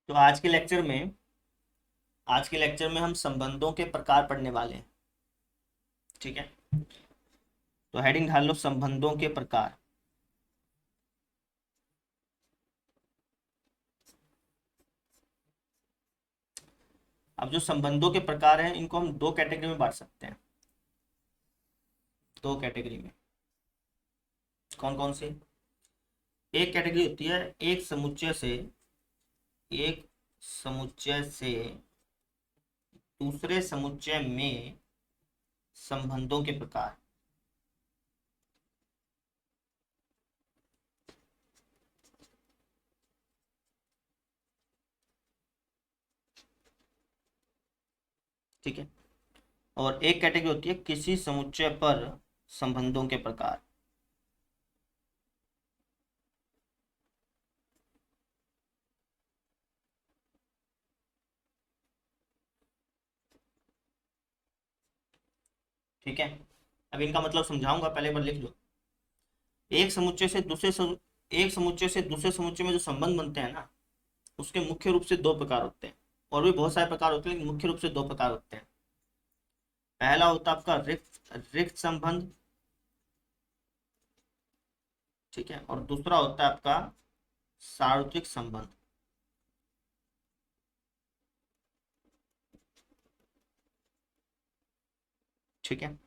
तो आज के लेक्चर में हम संबंधों के प्रकार पढ़ने वाले हैं। ठीक है, तो हेडिंग ढाल लो, संबंधों के प्रकार। अब जो संबंधों के प्रकार हैं इनको हम दो कैटेगरी में बांट सकते हैं। दो कैटेगरी में कौन कौन से? एक कैटेगरी होती है एक समुच्चय से दूसरे समुच्चय में संबंधों के प्रकार। ठीक है, और एक कैटेगरी होती है किसी समुच्चय पर संबंधों के प्रकार। ठीक है, अब इनका मतलब समझाऊंगा, पहले एक बार लिख लो। एक समुच्चय से दूसरे एक समुच्चय से दूसरे समुच्चय में जो संबंध बनते हैं ना, उसके मुख्य रूप से दो प्रकार होते हैं। और भी बहुत सारे प्रकार होते हैं, लेकिन मुख्य रूप से दो प्रकार होते हैं। पहला होता है आपका रिक्त रिक्त संबंध। ठीक है, और दूसरा होता है आपका सार्वत्रिक संबंध। ठीक है,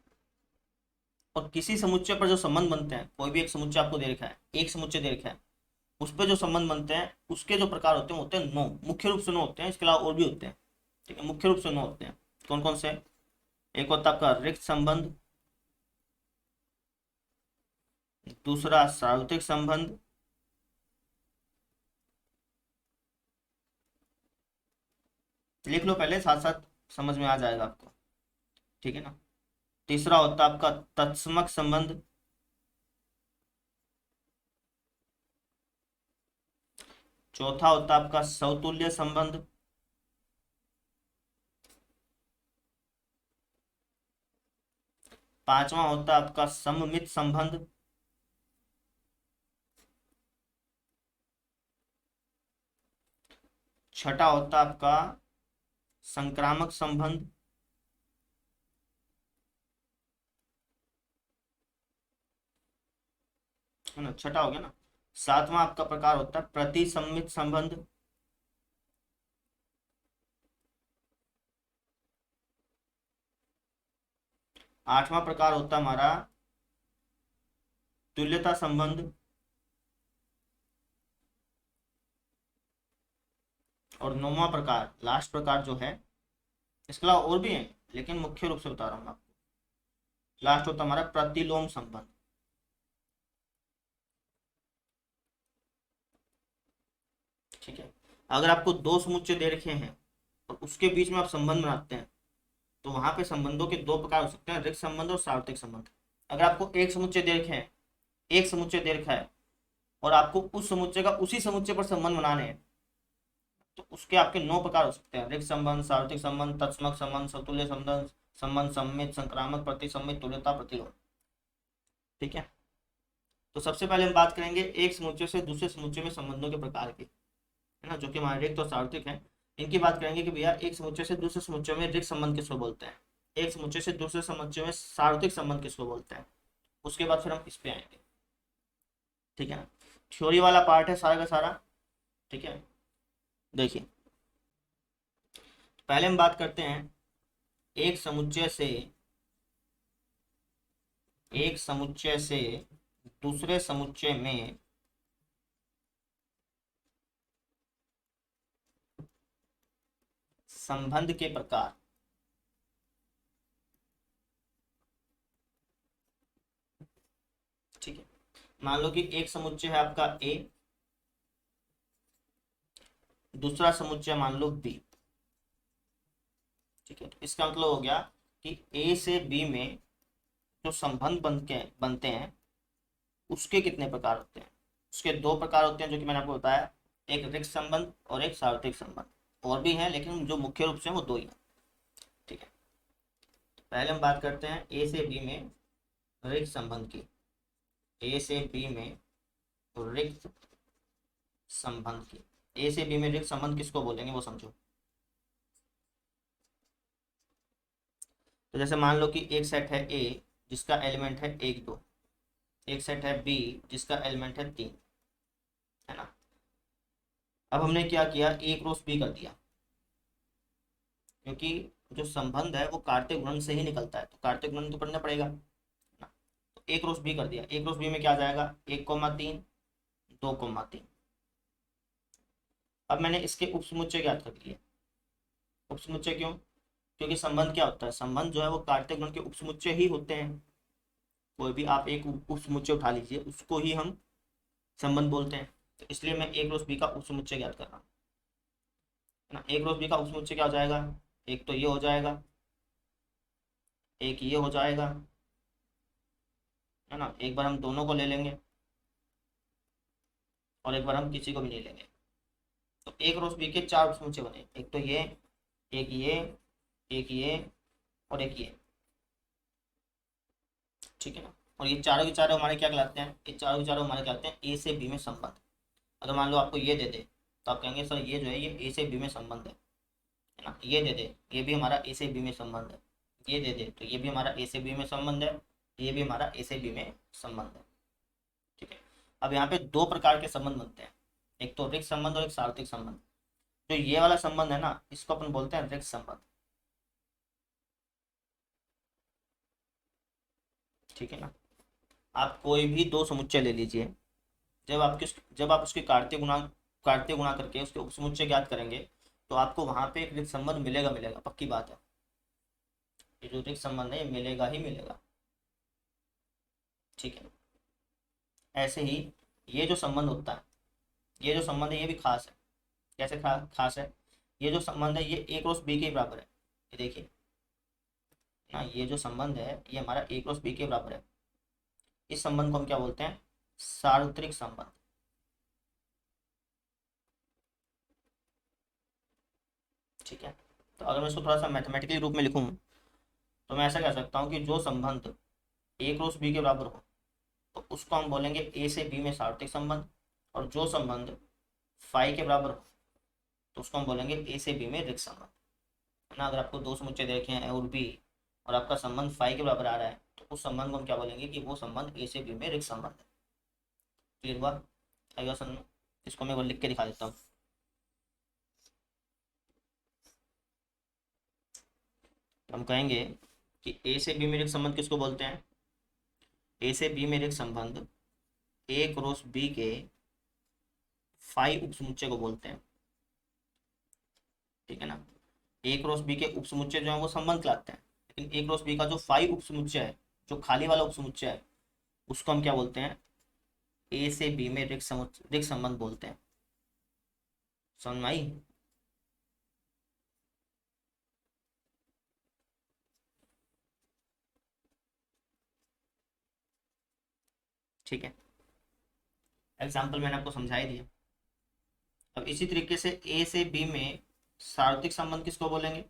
और किसी समुच्चय पर जो संबंध बनते हैं, कोई भी एक समुच्चय आपको दे रखा है, एक समुच्चय दे रखा है, उस पर जो संबंध बनते हैं उसके जो प्रकार होते हैं वो होते हैं नौ। मुख्य रूप से नौ होते हैं, इसके अलावा और भी होते हैं। ठीक है, मुख्य रूप से नौ होते हैं। कौन कौन से? एक होता है आपका रिक्त संबंध, दूसरा सार्वत्रिक संबंध, लिख लो पहले, साथ साथ समझ में आ जाएगा आपको। ठीक है ना। तीसरा होता है आपका तत्समक संबंध। चौथा होता है आपका समतुल्य संबंध। पांचवा होता है आपका सममित संबंध। छठा होता है आपका संक्रामक संबंध। है ना, छठा हो गया ना। सातवां आपका प्रकार होता है प्रतिसम्मित संबंध। आठवां प्रकार होता है हमारा तुल्यता संबंध। और नौवां प्रकार, लास्ट प्रकार जो है, इसके अलावा और भी है लेकिन मुख्य रूप से बता रहा हूँ मैं आपको, लास्ट होता है हमारा प्रतिलोम संबंध। ठीक है, अगर आपको दो समुच्चय दे रखे हैं और उसके बीच में आप संबंध बनाते हैं, तो वहां पे संबंधों के दो प्रकार हो सकते हैं, रिक्त संबंध और सार्वत्रिक संबंध। अगर आपको एक समुच्चय दे रखे हैं, एक समुच्चय दे रखा है, और आपको उस समुच्चय का उसी समुच्चय पर संबंध बनाने हैं, तो उसके आपके नौ प्रकार हो सकते हैं: रिक्त संबंध, सार्वत्रिक संबंध, तत्समक संबंध, समतुल्य संबंध, संबंध सम्मित, संक्रामक, प्रतिसम्मित, तुल्यता, प्रतिलोम। ठीक है, तो सबसे पहले हम बात करेंगे एक समुच्चय से दूसरे समुच्चय में संबंधों के प्रकार की, है ना, जो कि हमारे रिक्त और सार्वत्रिक है। इनकी बात करेंगे कि भैया एक समुच्चय से दूसरे समुच्चय में रिक्त संबंध किसको बोलते हैं, एक समुच्चय से दूसरे समुच्चय में सार्वत्रिक संबंध किसको बोलते हैं। उसके बाद फिर हम इस पे आएंगे। ठीक है ना, थ्योरी वाला पार्ट है सारा का सारा। ठीक है, देखिए, पहले हम बात करते हैं एक समुच्चय से दूसरे समुच्चय में संबंध के प्रकार। ठीक है, मान लो कि एक समुच्चय है आपका ए, दूसरा समुच्चय मान लो बी। ठीक है, तो इसका मतलब हो गया कि ए से बी में जो संबंध बनते हैं उसके कितने प्रकार होते हैं। उसके दो प्रकार होते हैं, जो कि मैंने आपको बताया, एक रिक्त संबंध और एक सार्वत्रिक संबंध। और भी हैं लेकिन जो मुख्य रूप से वो दो ही हैं। ठीक है, पहले हम बात करते हैं ए से बी में रिक्त संबंध की। ए से बी में रिक्त संबंध की। ए से बी में रिक्त संबंध किसको बोलेंगे वो समझो। तो जैसे मान लो कि एक सेट है ए जिसका एलिमेंट है 1 2, एक सेट है बी जिसका एलिमेंट है 3, है ना। अब हमने क्या किया, ए क्रॉस बी कर दिया, क्योंकि जो संबंध है वो कार्तीय गुणन से ही निकलता है, तो कार्तीय गुणन तो पढ़ना पड़ेगा ना। तो ए क्रॉस बी कर दिया, ए क्रॉस बी में क्या आ जाएगा, 1,3 2,3। अब मैंने इसके उपसमुच्चय ज्ञात कर लिए। उपसमुच्चय क्यों, क्योंकि संबंध क्या होता है, संबंध जो है वो कार्तीय गुणन के उपसमुच्चय ही होते हैं। कोई भी आप एक उपसमुच्चय उठा लीजिए, उसको ही हम संबंध बोलते हैं। तो इसलिए मैं ए क्रॉस बी का उपसमुच्चय ज्ञात कर रहा हूँ, है ना। ए क्रॉस बी का उपसमुच्चय क्या हो जाएगा, एक तो ये हो जाएगा, एक ये हो जाएगा, है ना। एक बार हम दोनों को ले लेंगे और एक बार हम किसी को भी नहीं लेंगे। तो ए क्रॉस बी के 4 उपसमुच्चय बने, एक तो ये, एक ये, एक ये और एक ये, ठीक है ना। और ये चारों के चारों हमारे क्या कहलाते हैं, ये चारों के चारों हमारे कहलाते हैं ए से बी में संबंध। अगर मान लो आपको ये दे दे तो आप कहेंगे सर ये जो है ये ए से बी में संबंध है ना। ये दे दे, ये भी हमारा ए से बी में संबंध है। ये दे दे तो ये भी हमारा ए से बी में संबंध है, ये भी हमारा ए से बी में संबंध है, ठीक है। अब यहाँ पे 2 प्रकार के संबंध बनते हैं, एक तो ऋक्त संबंध और एक सार्वत्रिक संबंध। जो ये वाला संबंध है ना, इसको अपन बोलते हैं ऋक्त संबंध, ठीक है ना। आप कोई भी 2 समुच्चय ले लीजिए, जब आप उसके कार्तीय गुणा करके उसके उपसमुच्चय ज्ञात करेंगे तो आपको वहां पे एक ऋक्त संबंध मिलेगा, मिलेगा, पक्की बात है। ये जो ऋक्त संबंध है ये मिलेगा ही मिलेगा, ठीक है। ऐसे ही ये जो संबंध होता है, ये जो संबंध है ये भी खास है। कैसे खास है, ये जो संबंध है ये ए क्रॉस बी के बराबर है। ये देखिए ना, ये जो संबंध है ये हमारा ए क्रॉस बी के बराबर है। इस संबंध को हम क्या बोलते हैं, सार्वत्रिक संबंध, ठीक है। तो अगर मैं इसको थोड़ा सा मैथमेटिकली रूप में लिखूं तो मैं ऐसा कह सकता हूँ कि जो संबंध ए क्रॉस बी के बराबर हो तो उसको हम बोलेंगे ए से बी में सार्वत्रिक संबंध, और जो संबंध फाई के बराबर हो तो उसको हम बोलेंगे ए से बी में ऋक्त संबंध, है ना। अगर आपको 2 समुच्चय देखे हैं ए और बी और आपका संबंध फाई के बराबर आ रहा है तो उस संबंध को हम क्या बोलेंगे कि वो संबंध ए से बी में ऋक्त संबंध है। क्लियर हुआ, आएगा समझ। इसको मैं वो लिख के दिखा देता हूँ। हम कहेंगे कि ए से बी में ऋक्त संबंध किसको बोलते हैं, ए से बी में ऋक्त संबंध ए क्रॉस बी के फाई उपसमुच्चय को बोलते हैं, ठीक है ना। ए क्रॉस बी के उपसमुच्चय जो है वो संबंध कहलाते हैं, लेकिन ए क्रॉस बी का जो फाई उपसमुच्चय है, जो खाली वाला उपसमुच्चय है, उसको हम क्या बोलते हैं, ए से बी में ऋक्त संबंध बोलते हैं। समझ में आई। ठीक है, एग्जाम्पल मैंने आपको समझा ही दिया। अब इसी तरीके से ए से बी में सार्वत्रिक संबंध किसको बोलेंगे,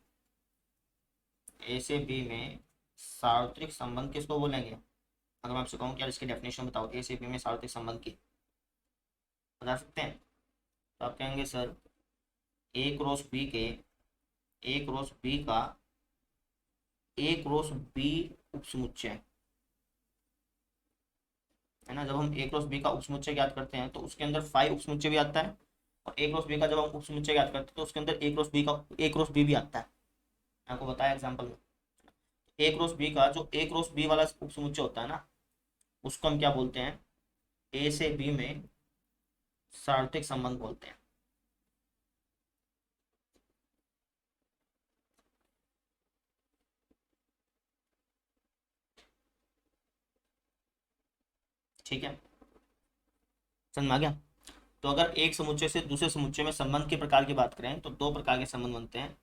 ए से बी में सार्वत्रिक संबंध किसको बोलेंगे। अगर मैं आपसे कहूँ कि यार इसकी डेफिनेशन बताओ ए से बी में सार्वत्रिक संबंध की, बता सकते हैं। तो आप कहेंगे सर ए क्रॉस बी के, ए क्रॉस बी का ए क्रॉस बी उपसमुच्चय, है ना। जब हम ए क्रॉस बी का उपसमुच्चय ज्ञात करते हैं तो उसके अंदर फाइव उपसमुच्चय भी आता है, और ए क्रॉस बी का जब हम उपसमुच्चय ज्ञात करते हैं तो उसके अंदर ए क्रॉस बी भी आता है। आपको बताया एग्जाम्पल में, ए क्रॉस बी का जो ए क्रॉस बी वाला उपसमुच्चय होता है ना, उसको हम क्या बोलते हैं, ए से बी में सार्वत्रिक संबंध बोलते हैं। ठीक है, समझ में आ गया। तो अगर एक समुच्चय से दूसरे समुच्चय में संबंध के प्रकार की बात करें तो 2 प्रकार के संबंध बनते हैं,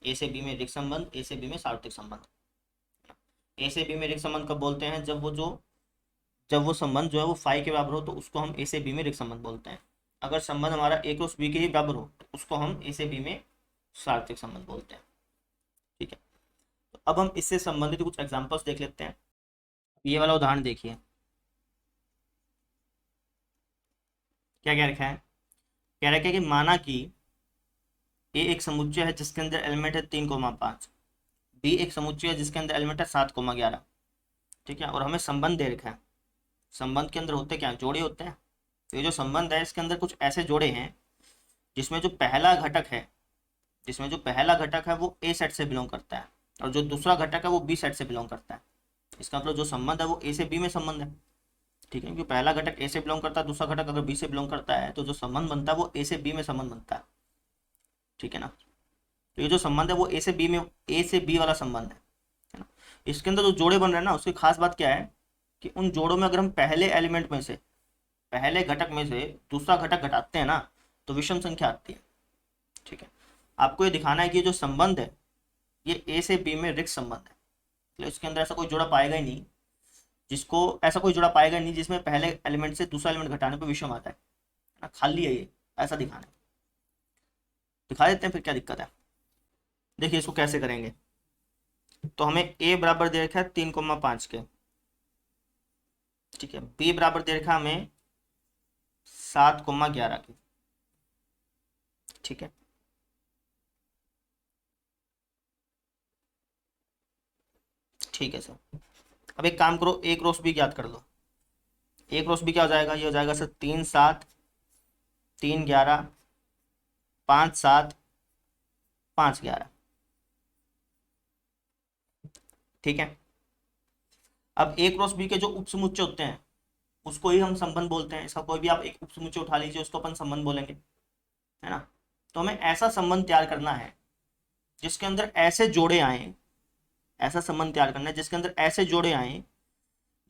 ए से बी में ऋक्त संबंध, ए से बी में सार्वत्रिक संबंध। ए से बी में ऋक्त संबंध कब बोलते हैं, जब वो संबंध जो है वो फाई के बराबर हो तो उसको हम ए से बी में ऋक्त संबंध बोलते हैं। अगर संबंध हमारा ए क्रॉस बी के ही बराबर हो तो उसको हम ए से बी में सार्वत्रिक संबंध बोलते हैं। ठीक है, तो अब हम इससे संबंधित कुछ एग्जांपल्स देख लेते हैं। ये वाला उदाहरण देखिए, क्या क्या लिखा है। कह रहा है कि माना कि ए एक समुच्चय है जिसके अंदर एलिमेंट है 3,5, बी एक समुच्चय है जिसके अंदर एलिमेंट है 7,11। ठीक है, और हमें संबंध दे रखा है। संबंध के अंदर होते क्या, जोड़े होते हैं। तो ये जो संबंध है इसके अंदर कुछ ऐसे जोड़े हैं जिसमें जो पहला घटक है, वो ए सेट से बिलोंग करता है, और जो दूसरा घटक है वो बी सेट से बिलोंग करता है। इसका मतलब जो संबंध है वो ए से बी में संबंध है। ठीक है, क्योंकि पहला घटक ए से बिलोंग करता है, दूसरा घटक अगर बी से बिलोंग करता है, तो जो संबंध बनता है वो ए से बी में संबंध बनता है। ठीक है ना, तो ये जो संबंध है वो ए से बी वाला संबंध है ना। इसके अंदर जो जोड़े बन रहे हैं ना, उसकी खास बात क्या है कि उन जोड़ों में अगर हम पहले एलिमेंट में से, पहले घटक में से दूसरा घटक घटाते हैं ना, तो विषम संख्या आती है। ठीक है, आपको ये दिखाना है कि जो संबंध है ये ए से बी में रिक्त संबंध है। तो इसके अंदर ऐसा कोई जोड़ा पाएगा ही नहीं, जिसमें पहले एलिमेंट से दूसरा एलिमेंट घटाने पर विषम आता है ना, खाली है ये, ऐसा दिखाना है। दिखा देते हैं फिर, क्या दिक्कत है। देखिए इसको कैसे करेंगे। तो हमें ए बराबर दे रखा है 3,5 के। ठीक है, बी बराबर दे रखा है हमें 7,11 के। ठीक है, ठीक है सर। अब एक काम करो, ए क्रॉस बी ज्ञात कर लो। ए क्रॉस बी क्या हो जाएगा, ये हो जाएगा सर 3,7, 3,11, 5,7, 5,11। ठीक है, अब ए क्रॉस बी के जो उपसमुच्चय होते हैं उसको ही हम संबंध बोलते हैं। इसका कोई भी आप एक उपसमुच्चय उठा लीजिए, उसको अपन संबंध बोलेंगे, है ना। तो हमें ऐसा संबंध तैयार करना है जिसके अंदर ऐसे जोड़े आए, ऐसा संबंध तैयार करना है जिसके अंदर ऐसे जोड़े आए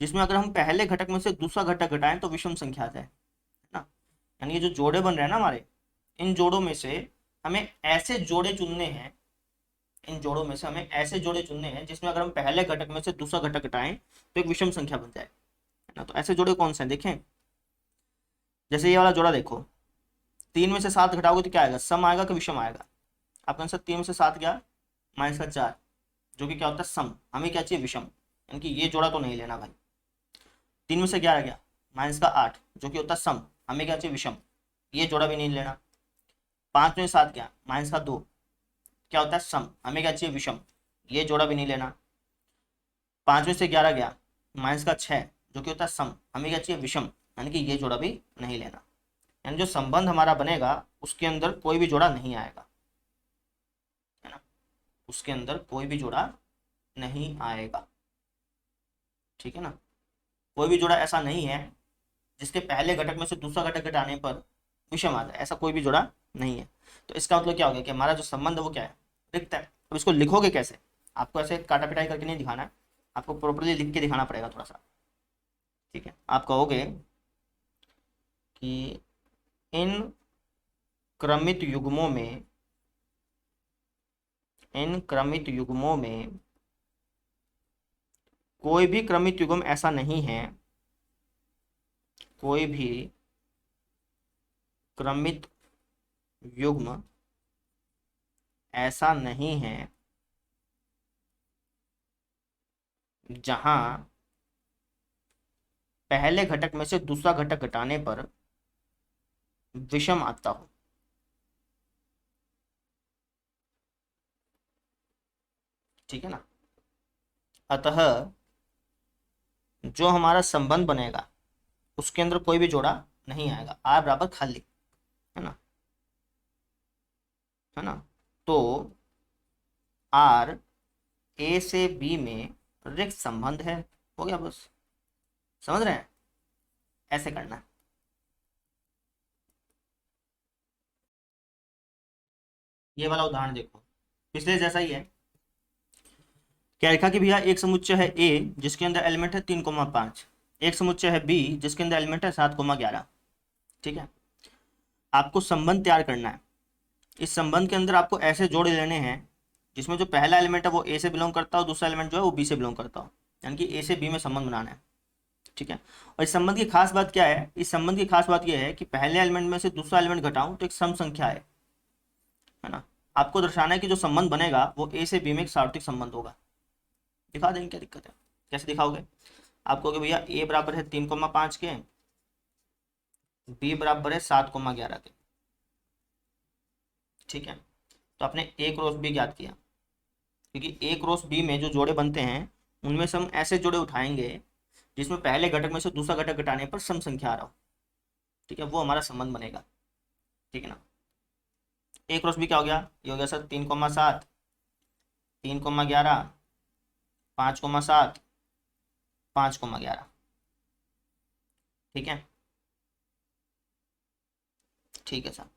जिसमें अगर हम पहले घटक में से दूसरा घटक घटाएं तो विषम संख्या आ जाए, है ना। यानी ये जो जोड़े बन रहे हैं ना हमारे, इन जोड़ों में से हमें ऐसे जोड़े चुनने हैं, जिसमें अगर हम पहले घटक में से दूसरा घटक घटाएं तो एक विषम संख्या बन जाए, है ना। तो ऐसे जोड़े कौन से हैं देखें। जैसे ये वाला जोड़ा देखो, 3 में से 7 घटाओगे तो क्या आएगा, सम आएगा कि विषम आएगा। आपका आंसर 3 में से 7 गया, माइनस का 4, जो कि क्या होता है सम। हमें क्या चाहिए, विषम, यानी कि ये जोड़ा तो नहीं लेना भाई। 3 में से 11 गया, माइनस का 8, जो कि होता है सम। हमें क्या चाहिए, विषम, ये जोड़ा भी नहीं लेना। 5 में से 7 गया, माइनस का 2, क्या होता है सम। हमें क्या चाहिए, विषम, ये जोड़ा भी नहीं लेना। 5 में से 11 गया, माइनस का 6, जो कि होता है सम। हमें क्या चाहिए, विषम, यानी कि ये जोड़ा भी नहीं लेना। यानी जो संबंध हमारा बनेगा उसके अंदर कोई भी जोड़ा नहीं आएगा, है ना, उसके अंदर कोई भी जोड़ा नहीं आएगा। ठीक है ना, कोई भी जोड़ा ऐसा नहीं है जिसके पहले घटक में से दूसरा घटक घटाने पर विषम आ जाए, ऐसा कोई भी जोड़ा नहीं है। तो इसका मतलब क्या हो गया कि हमारा जो संबंध है वो क्या है, रिक्त है। अब इसको लिखोगे कैसे, आपको ऐसे काटा पिटाई करके नहीं दिखाना है, आपको प्रॉपर्ली लिख के दिखाना पड़ेगा थोड़ा सा। ठीक है, आप कहोगे कि इन क्रमित युग्मों में, कोई भी क्रमित युग्म ऐसा नहीं है, कोई भी क्रमित युग्म ऐसा नहीं है जहां पहले घटक में से दूसरा घटक घटाने पर विषम आता हो। ठीक है ना, अतः जो हमारा संबंध बनेगा उसके अंदर कोई भी जोड़ा नहीं आएगा, आर बराबर खाली, है ना, तो आर ए से बी में रिक्त संबंध है, हो गया बस। समझ रहे हैं, ऐसे करना है। ये वाला उदाहरण देखो, पिछले जैसा ही है। क्या लिखा कि भैया एक समुच्चय है ए जिसके अंदर एलिमेंट है 3,5, एक समुच्चय है बी जिसके अंदर एलिमेंट है 7,11। ठीक है, आपको संबंध तैयार करना है। इस संबंध के अंदर आपको ऐसे जोड़े लेने हैं जिसमें जो पहला एलिमेंट है वो ए से बिलोंग करता हो, दूसरा एलिमेंट जो है वो बी से बिलोंग करता हो, यानी कि ए से बी में संबंध बनाना है। ठीक है, और इस संबंध की खास बात क्या है, इस संबंध की खास बात यह है कि पहले एलिमेंट में से दूसरा एलिमेंट घटाऊं तो एक सम संख्या है ना। आपको दर्शाना है कि जो संबंध बनेगा वो ए से बी में एक सार्वत्रिक संबंध होगा। दिखा देंगे, क्या दिक्कत है, कैसे दिखाओगे। आप कहोगे भैया ए बराबर है 3,5 के, बी बराबर है 7,11 के। ठीक है, तो आपने ए क्रॉस बी ज्ञात किया, क्योंकि ए क्रॉस बी में जो जोड़े बनते हैं उनमें से हम ऐसे जोड़े उठाएंगे जिसमें पहले घटक में से दूसरा घटक घटाने पर सम संख्या आ रहा हो। ठीक है, वो हमारा संबंध बनेगा। ठीक है ना। ए क्रॉस बी क्या हो गया, ये हो गया सर 3,7, 3,11, 5,7, 5,11। ठीक है, ठीक है सर।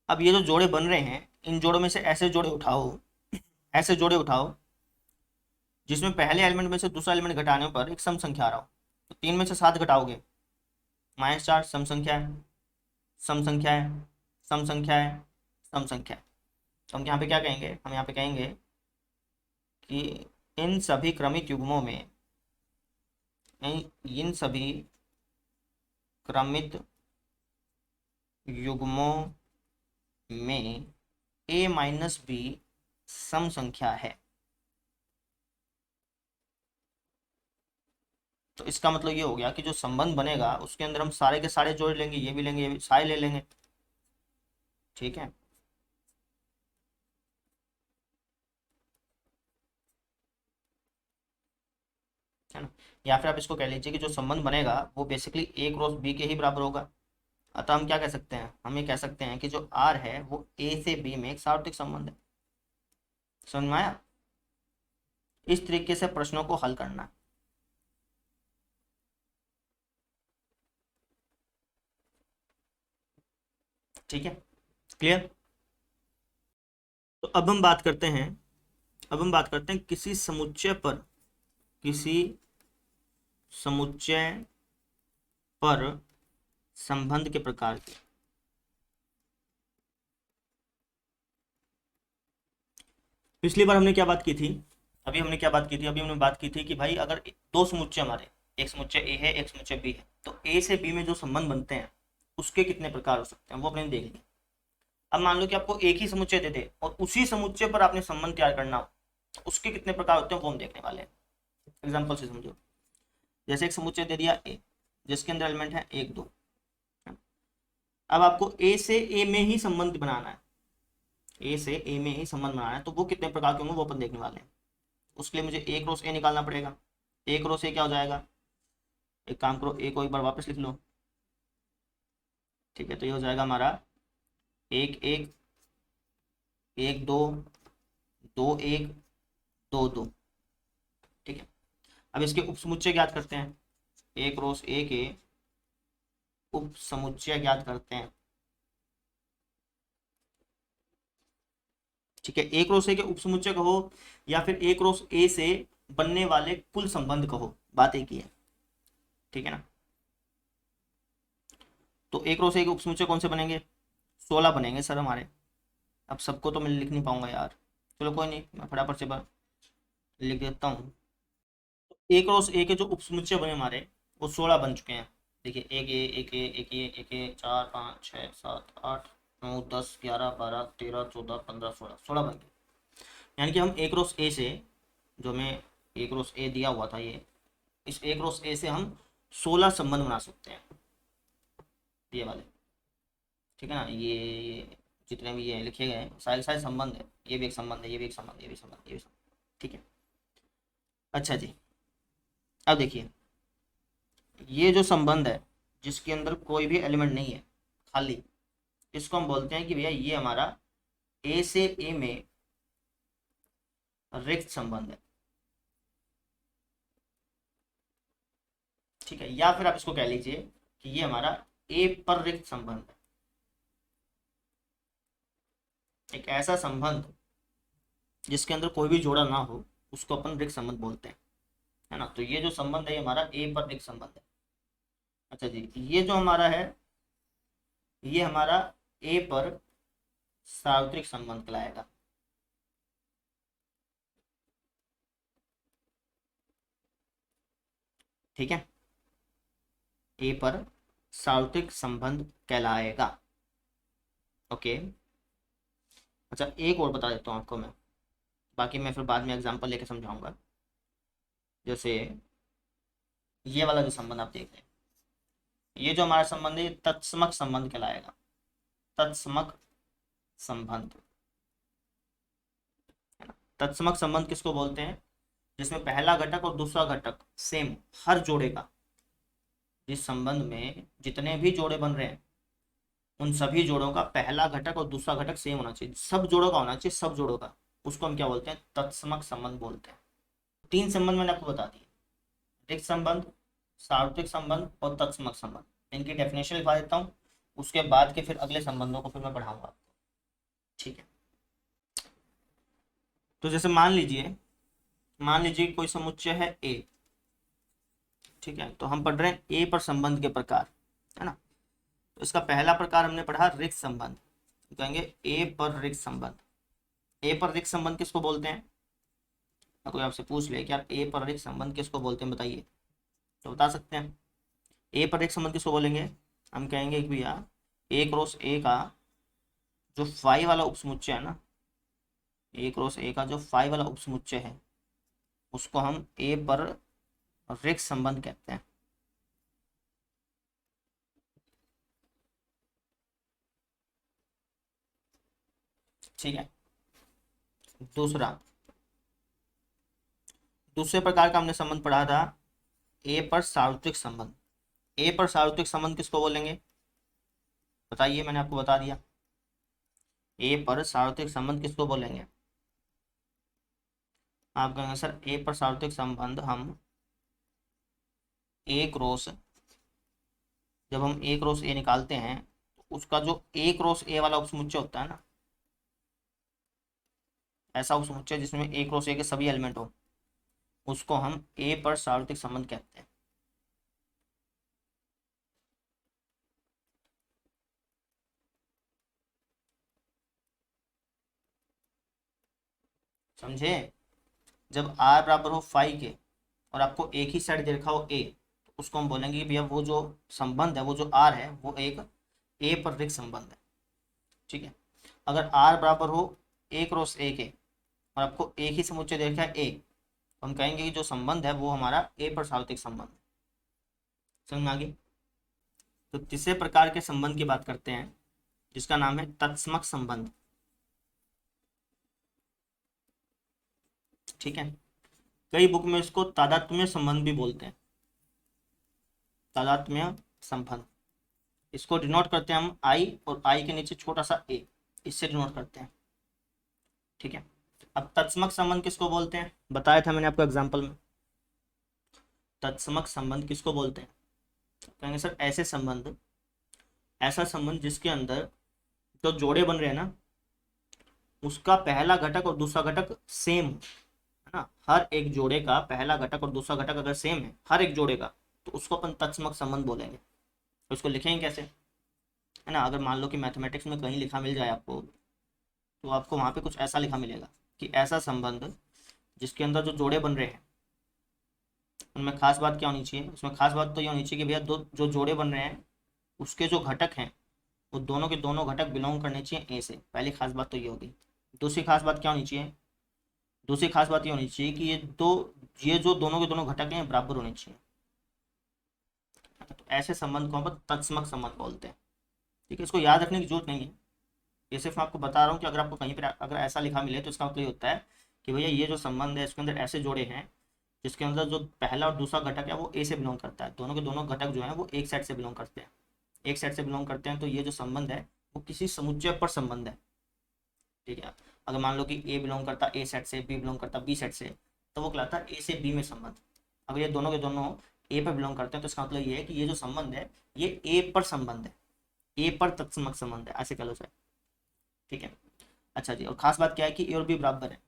अब ये जो जोड़े बन रहे हैं, इन जोड़ों में से ऐसे जोड़े उठाओ, ऐसे जोड़े उठाओ जिसमें पहले एलिमेंट में से दूसरा एलिमेंट घटाने पर एक सम संख्या आ रहा हो। तो 3 में से 7 घटाओगे, -4 सम संख्या है, सम संख्या है, सम संख्या है, सम संख्या है। तो हम यहाँ पे क्या कहेंगे, हम यहाँ पे कहेंगे कि इन सभी क्रमिक युग्मों में, इन सभी क्रमित युग्मों में a माइनस बी सम संख्या है। तो इसका मतलब ये हो गया कि जो संबंध बनेगा उसके अंदर हम सारे के सारे जोड़ लेंगे, ये भी लेंगे, ये भी, सारे ले लेंगे। ठीक है, है ना। या फिर आप इसको कह लीजिए कि जो संबंध बनेगा वो बेसिकली ए क्रॉस बी के ही बराबर होगा। अतः हम क्या कह सकते हैं, हम ये कह सकते हैं कि जो आर है वो ए से बी में एक सार्वत्रिक संबंध है। समझ में आया। इस तरीके से प्रश्नों को हल करना। ठीक है, क्लियर। तो अब हम बात करते हैं, अब हम बात करते हैं किसी समुच्चय पर, किसी समुच्चय पर संबंध के प्रकार के। पिछली बार हमने क्या बात की थी, अभी हमने क्या बात की थी, अभी हमने बात की थी कि भाई अगर दो समुच्चय हमारे, एक समुच्चय ए है, एक समुच्चय बी है, तो ए से बी में जो संबंध बनते हैं उसके कितने प्रकार हो सकते हैं वो अपने देख लिया। अब मान लो कि आपको एक ही समुच्चय दे दे और उसी समुच्चय पर आपने संबंध तैयार करना हो, तो उसके कितने प्रकार होते हैं वो हम देखने वाले हैं। एग्जाम्पल से समझो, जैसे एक समुच्चय दे दिया ए, जिसके अंदर एलिमेंट है 1 2। अब आपको ए से ए में ही संबंध बनाना है, ए से ए में ही संबंध बनाना है, तो वो कितने प्रकार के होंगे वो अपन देखने वाले हैं। उसके लिए मुझे ए क्रॉस ए निकालना पड़ेगा। ए क्रॉस ए क्या हो जाएगा, एक काम करो ए को एक बार वापस लिख लो। ठीक है, तो ये हो जाएगा हमारा 1 1 1 2 2 1 2 2। ठीक है, अब इसके उपसमुच्चय ज्ञात करते हैं, ए क्रॉस ए के उपसमुच्चय ज्ञात करते हैं। ठीक है, ए क्रॉस ए के उपसमुच्चय कहो या फिर ए क्रॉस ए से बनने वाले कुल संबंध कहो, बात एक ही है। ठीक है ना। तो ए क्रॉस ए के उपसमुच्चय कौन से बनेंगे, 16 बनेंगे सर हमारे। अब सबको तो मैं लिख नहीं पाऊंगा यार, चलो कोई नहीं, मैं फटाफट से लिख देता हूँ। तो ए क्रॉस ए के जो उपसमुच्चय बने हमारे वो 16 बन चुके हैं। देखिए एक ए एक ए एक ए एक ए 4 5 6 7 8 9 10 11 12 13 14 15 16, 16 बन गए। यानी कि हम ए क्रॉस ए से, जो हमें ए क्रॉस ए दिया हुआ था, ये इस ए क्रॉस ए से हम 16 संबंध बना सकते हैं, ये वाले। ठीक है ना, ये जितने भी ये लिखे गए सारे सारे संबंध है, ये भी एक संबंध है, ये भी एक संबंध, ये भी संबंध, ये भी संबंध। ठीक है, अच्छा जी। अब देखिए ये जो संबंध है जिसके अंदर कोई भी एलिमेंट नहीं है, खाली, इसको हम बोलते हैं कि भैया ये हमारा ए से ए में रिक्त संबंध है। ठीक है, या फिर आप इसको कह लीजिए कि ये हमारा ए पर रिक्त संबंध है। एक ऐसा संबंध जिसके अंदर कोई भी जोड़ा ना हो उसको अपन रिक्त संबंध बोलते हैं, है ना। तो ये जो संबंध है ये हमारा ए पर रिक्त संबंध है। अच्छा जी, ये जो हमारा है ये हमारा ए पर सार्वत्रिक संबंध कहलाएगा। ठीक है, ए पर सार्वत्रिक संबंध कहलाएगा। ओके, अच्छा एक और बता देता हूँ आपको मैं, बाकी मैं फिर बाद में एग्जांपल लेके समझाऊंगा। जैसे ये वाला जो संबंध आप देख रहे हैं, ये जो हमारा संबंध है तत्समक संबंध कहलाएगा। तत्समक संबंध, है ना। तत्समक संबंध किसको बोलते हैं? जिसमें पहला घटक और दूसरा घटक सेम, हर जोड़े का, जिस संबंध में जितने भी जोड़े बन रहे हैं उन सभी जोड़ों का पहला घटक और दूसरा घटक सेम होना चाहिए, सब जोड़ों का होना चाहिए, सब जोड़ों का, उसको हम क्या बोलते हैं? तत्समक संबंध बोलते हैं। तीन संबंध मैंने आपको बता दिए, रिक्त संबंध, सार्वत्रिक संबंध और तत्समक संबंध। इनकी डेफिनेशन लिखवा देता हूँ, उसके बाद के फिर अगले संबंधों को फिर मैं पढ़ाऊंगा, ठीक है। तो जैसे मान लीजिए कोई समुच्चय है ए, ठीक है, तो हम पढ़ रहे हैं ए पर संबंध के प्रकार, है ना। तो इसका पहला प्रकार हमने पढ़ा रिक्त संबंध, तो कहेंगे ए पर रिक्त संबंध। ए पर रिक्त संबंध किसको बोलते हैं? कोई आपसे पूछ ले कि यार ए पर रिक्त संबंध किसको बोलते हैं बताइए, तो बता सकते हैं। ए पर रिक्त संबंध किसको बोलेंगे? हम कहेंगे कि भैया ए क्रॉस ए का जो फाई वाला उपसमुच्चय है ना, ए क्रॉस ए का जो फाई वाला उपसमुच्चय है उसको हम ए पर रिक्त संबंध कहते हैं, ठीक है। दूसरे प्रकार का हमने संबंध पढ़ा था ए पर सार्वत्रिक संबंध। ए पर सार्वत्रिक संबंध किसको बोलेंगे बताइए, मैंने आपको बता दिया। ए पर सार्वत्रिक संबंध किसको बोलेंगे? आप कहेंगे सर ए पर सार्वत्रिक संबंध हम ए क्रॉस, जब हम ए क्रॉस ए निकालते हैं तो उसका जो ए क्रॉस ए वाला उपसमुच्चय होता है ना, ऐसा उपसमुच्चय जिसमें ए क्रॉस ए के सभी एलिमेंट हो, उसको हम ए पर सार्वत्रिक संबंध कहते हैं। समझे? जब आर बराबर हो फाई के और आपको एक ही साइड दे रखा हो ए, तो उसको हम बोलेंगे कि भैया वो जो संबंध है, वो जो आर है, वो एक ए पर रिक्त संबंध है, ठीक है। अगर आर बराबर हो ए क्रॉस ए के और आपको एक ही समुच्चय दे रखा है ए, तो हम कहेंगे कि जो संबंध है वो हमारा ए पर सार्वत्रिक संबंध है। समझ में आ गई? तो तीसरे प्रकार के संबंध की बात करते हैं जिसका नाम है तत्समक संबंध, ठीक है। कई बुक में इसको तादात्म्य संबंध भी बोलते हैं, तादात्म्य संबंध। इसको डिनोट करते हैं हम आई और आई के नीचे छोटा सा ए, इससे डिनोट करते हैं, ठीक है। अब तत्समक संबंध किसको बोलते हैं? बताया था मैंने आपको एग्जाम्पल में। तत्समक संबंध किसको बोलते हैं? कहेंगे सर ऐसा संबंध जिसके अंदर जो जोड़े बन रहे हैं ना, उसका पहला घटक और दूसरा घटक सेम है ना, हर एक जोड़े का पहला घटक और दूसरा घटक अगर सेम है हर एक जोड़े का, तो उसको अपन तत्समक संबंध बोलेंगे। तो इसको लिखेंगे कैसे, है ना। अगर मान लो कि मैथमेटिक्स में कहीं लिखा मिल जाए आपको, तो आपको वहां पे कुछ ऐसा लिखा मिलेगा कि ऐसा संबंध जिसके अंदर जो जोड़े बन रहे हैं उनमें खास बात क्या होनी चाहिए, उसमें खास बात तो ये होनी चाहिए कि भैया दो जो जोड़े बन रहे हैं उसके जो घटक हैं वो दोनों के दोनों घटक बिलोंग करने चाहिए ए से। पहली खास बात तो ये होगी। दूसरी खास बात क्या होनी चाहिए? दूसरी खास बात ये होनी चाहिए कि ये जो दोनों के दोनों घटक हैं बराबर होने चाहिए। तो ऐसे संबंध को हम तत्समक संबंध बोलते हैं, ठीक है। इसको याद रखने की जरूरत नहीं है, ये सिर्फ मैं आपको बता रहा हूँ कि अगर आपको कहीं पर अगर ऐसा लिखा मिले तो इसका मतलब ये होता है कि भैया ये जो संबंध है इसके अंदर ऐसे जोड़े हैं जिसके अंदर जो पहला और दूसरा घटक है वो ए से बिलोंग करता है, दोनों के दोनों घटक जो है वो एक सेट से बिलोंग करते हैं, एक सेट से बिलोंग करते हैं। तो ये जो संबंध है वो किसी समुच्चय पर संबंध है, ठीक है। अगर मान लो कि ए बिलोंग करता ए सेट से, बी बिलोंग करता बी सेट से, तो वो कहलाता है ए से बी में संबंध। अगर ये दोनों के दोनों ए पर बिलोंग करते हैं तो इसका मतलब ये है कि ये जो संबंध है ये ए पर संबंध है, ए पर तत्समक संबंध है, ऐसे कह लो सर, ठीक है। अच्छा जी, और खास बात क्या है कि ए और बी बराबर है,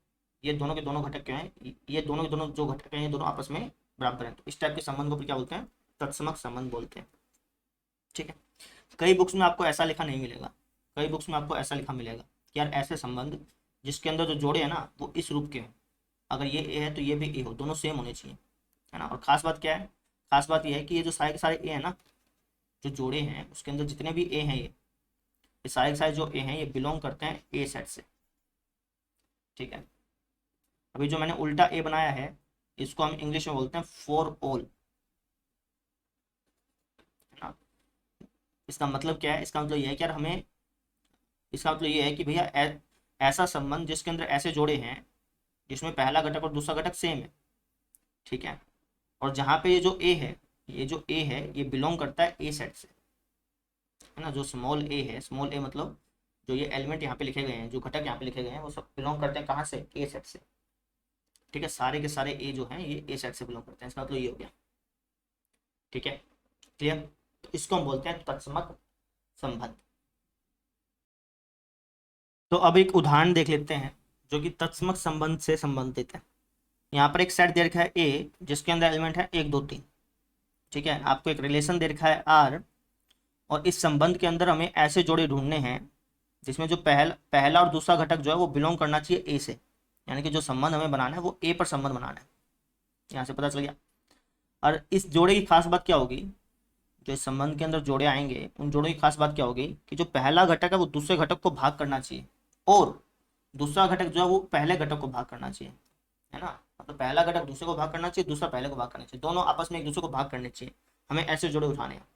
ये दोनों के दोनों घटक क्या हैं, ये दोनों के दोनों जो घटक हैं ये दोनों आपस में बराबर हैं, तो इस टाइप के संबंध को क्या बोलते हैं? तत्समक संबंध बोलते हैं, ठीक है। कई बुक्स में आपको ऐसा लिखा नहीं मिलेगा, कई बुक्स में आपको ऐसा लिखा मिलेगा कि यार ऐसे संबंध जिसके अंदर जो जोड़े हैं ना वो इस रूप के हैं, अगर ये ए है तो ये भी ए हो, दोनों सेम होने चाहिए, है ना। और खास बात क्या है? खास बात ये है कि ये जो सारे के सारे ए है ना, जो जोड़े हैं उसके अंदर जितने भी ए हैं ये सारे के सारे जो ए हैं ये बिलोंग करते हैं ए सेट से, ठीक है। अभी जो मैंने उल्टा ए बनाया है इसको हम इंग्लिश में बोलते हैं फॉर ऑल, है ना। इसका मतलब क्या है? इसका मतलब यह है कि यार हमें इसका मतलब ये है कि भैया ऐसा संबंध जिसके अंदर ऐसे जोड़े हैं जिसमें पहला घटक और दूसरा घटक सेम है, ठीक है, और जहाँ पे ये जो ए है, ये बिलोंग करता है ए सेट से, है ना। जो स्मॉल ए है, स्मॉल ए मतलब जो ये एलिमेंट यहाँ पे लिखे गए हैं, जो घटक यहाँ पे लिखे गए हैं, वो सब बिलोंग करते हैं कहाँ से, ए सेट से, ठीक है। सारे के सारे ए जो हैं ये ए सेट से बिलोंग करते हैं, इसका मतलब ये हो गया, ठीक है, क्लियर। तो इसको हम बोलते हैं तत्समक संबंध। तो अब एक उदाहरण देख लेते हैं जो कि तत्समक संबंध से संबंधित है। यहाँ पर एक सेट दे रखा है ए जिसके अंदर एलिमेंट है 1 2 3, ठीक है। आपको एक रिलेशन दे रखा है आर, और इस संबंध के अंदर हमें ऐसे जोड़े ढूंढने हैं जिसमें जो पहला और दूसरा घटक जो है वो बिलोंग करना चाहिए ए से, यानी कि जो संबंध हमें बनाना है वो ए पर संबंध बनाना है। यहाँ से पता चल गया। और इस जोड़े की खास बात क्या होगी, जो इस संबंध के अंदर जोड़े आएंगे उन जोड़ों की खास बात क्या होगी कि जो पहला घटक है वो दूसरे घटक को भाग करना चाहिए, और दूसरा घटक जो है वो पहले घटक को भाग करना चाहिए, है ना। मतलब पहला घटक दूसरे को भाग करना चाहिए, दूसरा पहले को भाग करना चाहिए, दोनों आपस में एक दूसरे को भाग करने चाहिए। हमें ऐसे जोड़े उठाने हैं,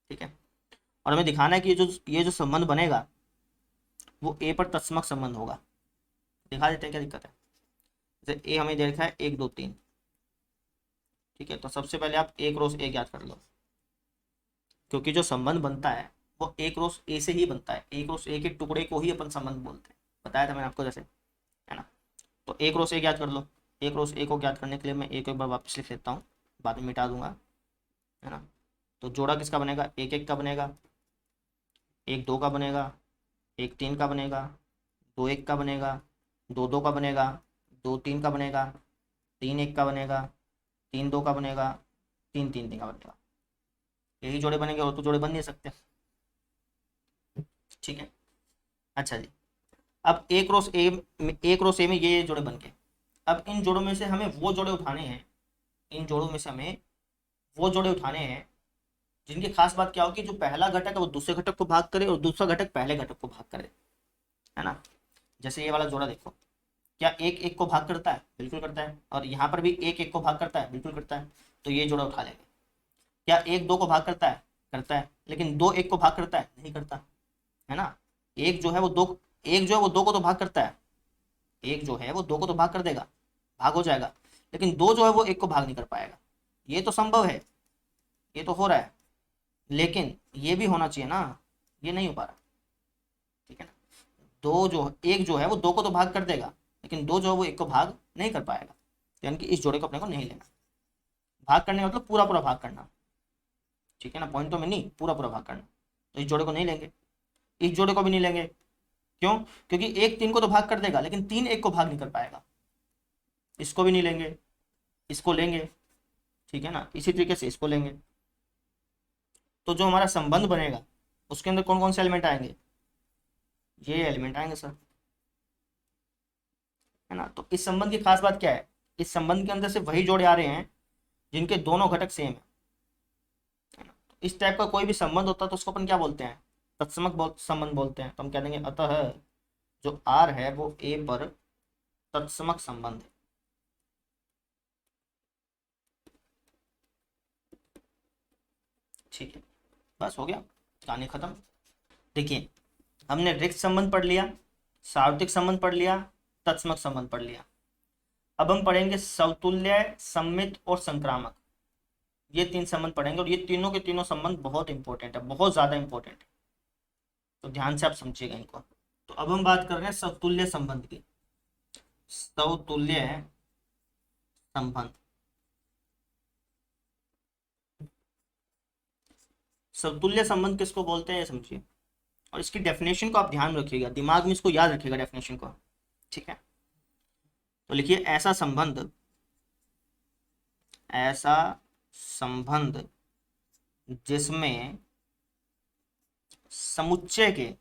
ठीक है। और हमें दिखाना है कि ये जो संबंध बनेगा वो ए पर तत्समक संबंध होगा। दिखा देते हैं, क्या दिक्कत है। जैसे ए हमें दे रखा है 1 2 3, ठीक है। तो सबसे पहले आप ए क्रॉस ए ज्ञात कर लो, क्योंकि जो संबंध बनता है वो ए क्रॉस ए से ही बनता है। ए क्रॉस ए के टुकड़े को ही अपन संबंध बोलते हैं, बताया था मैंने आपको जैसे, है ना। तो ए क्रॉस ए ज्ञात कर लो। ए क्रॉस ए को ज्ञात करने के लिए मैं ए को एक बार वापस लिख लेता हूँ, बाद में मिटा दूंगा, है ना। तो जोड़ा किसका बनेगा, 1 1 का बनेगा, 1 2 का बनेगा, 1 3 का बनेगा, 2 1 का बनेगा, 2 2 का बनेगा, 2 3 का बनेगा, 3 1 का बनेगा, 3 2 का बनेगा, 3 3 का बनेगा। यही जोड़े बनेंगे, और तो जोड़े बन नहीं सकते, ठीक है। अच्छा जी, अब ए क्रॉस ए में ये जोड़े बन गए। अब इन जोड़ों में से हमें वो जोड़े उठाने हैं, इन जोड़ों में से हमें वो जोड़े उठाने हैं जिनकी खास बात क्या होगी, जो पहला घटक है वो दूसरे घटक को भाग करे और दूसरा घटक पहले घटक को भाग करे, है ना। जैसे ये वाला जोड़ा देखो, क्या 1 1 को भाग करता है, बिल्कुल करता है। और यहाँ पर भी 1 1 को भाग करता है, बिल्कुल करता है। तो ये जोड़ा उठा लेंगे। क्या 1 2 को भाग करता है, करता है। लेकिन 2 1 को भाग करता है, नहीं करता, है ना। एक जो है वो दो एक जो है वो 2 को तो भाग करता है, एक जो है वो 2 को तो भाग कर देगा, भाग हो जाएगा। लेकिन 2 जो है वो 1 को भाग नहीं कर पाएगा। ये तो संभव है, ये तो हो रहा है, लेकिन ये भी होना चाहिए ना, ये नहीं हो पा रहा, ठीक है ना। एक जो है वो 2 को तो भाग कर देगा, लेकिन 2 जो है वो 1 को भाग नहीं कर पाएगा, यानी कि इस जोड़े को अपने को नहीं लेना। भाग करने का मतलब पूरा पूरा भाग करना, ठीक है ना, पॉइंटों में नहीं, पूरा पूरा भाग करना। तो इस जोड़े को नहीं लेंगे, इस जोड़े को भी नहीं लेंगे। क्यों, क्योंकि 1 3 को तो भाग कर देगा, लेकिन 3 1 को भाग नहीं कर पाएगा। इसको भी नहीं लेंगे, इसको लेंगे, ठीक है ना। इसी तरीके से इसको लेंगे। तो जो हमारा संबंध बनेगा उसके अंदर कौन कौन से एलिमेंट आएंगे, ये एलिमेंट आएंगे सर, है ना। तो इस संबंध की खास बात क्या है, इस संबंध के अंदर से वही जोड़े आ रहे हैं जिनके दोनों घटक सेम है ना। तो इस टाइप का कोई भी संबंध होता है तो उसको अपन क्या बोलते हैं, तत्समक संबंध बोलते हैं। तो हम कह देंगे अतः जो आर है वो ए पर तत्समक संबंध है। ठीक है, बस हो गया, कहानी खत्म। देखिए, हमने रिक्त संबंध पढ़ लिया, सार्वत्रिक संबंध पढ़ लिया, तत्समक संबंध पढ़ लिया। अब हम पढ़ेंगे समतुल्य, सम्मित और संक्रामक। ये 3 संबंध पढ़ेंगे, और ये तीनों के तीनों संबंध बहुत इंपॉर्टेंट है, बहुत ज्यादा इंपॉर्टेंट है। तो ध्यान से आप समझिएगा इनको। तो अब हम बात कर रहे हैं समतुल्य संबंध की। समतुल्य संबंध, समतुल्य संबंध किसको बोलते हैं ये समझिए, और इसकी डेफिनेशन को आप ध्यान में रखिएगा, दिमाग में इसको याद रखिएगा डेफिनेशन को, ठीक है। तो लिखिए, ऐसा संबंध जिसमें समुच्चय के,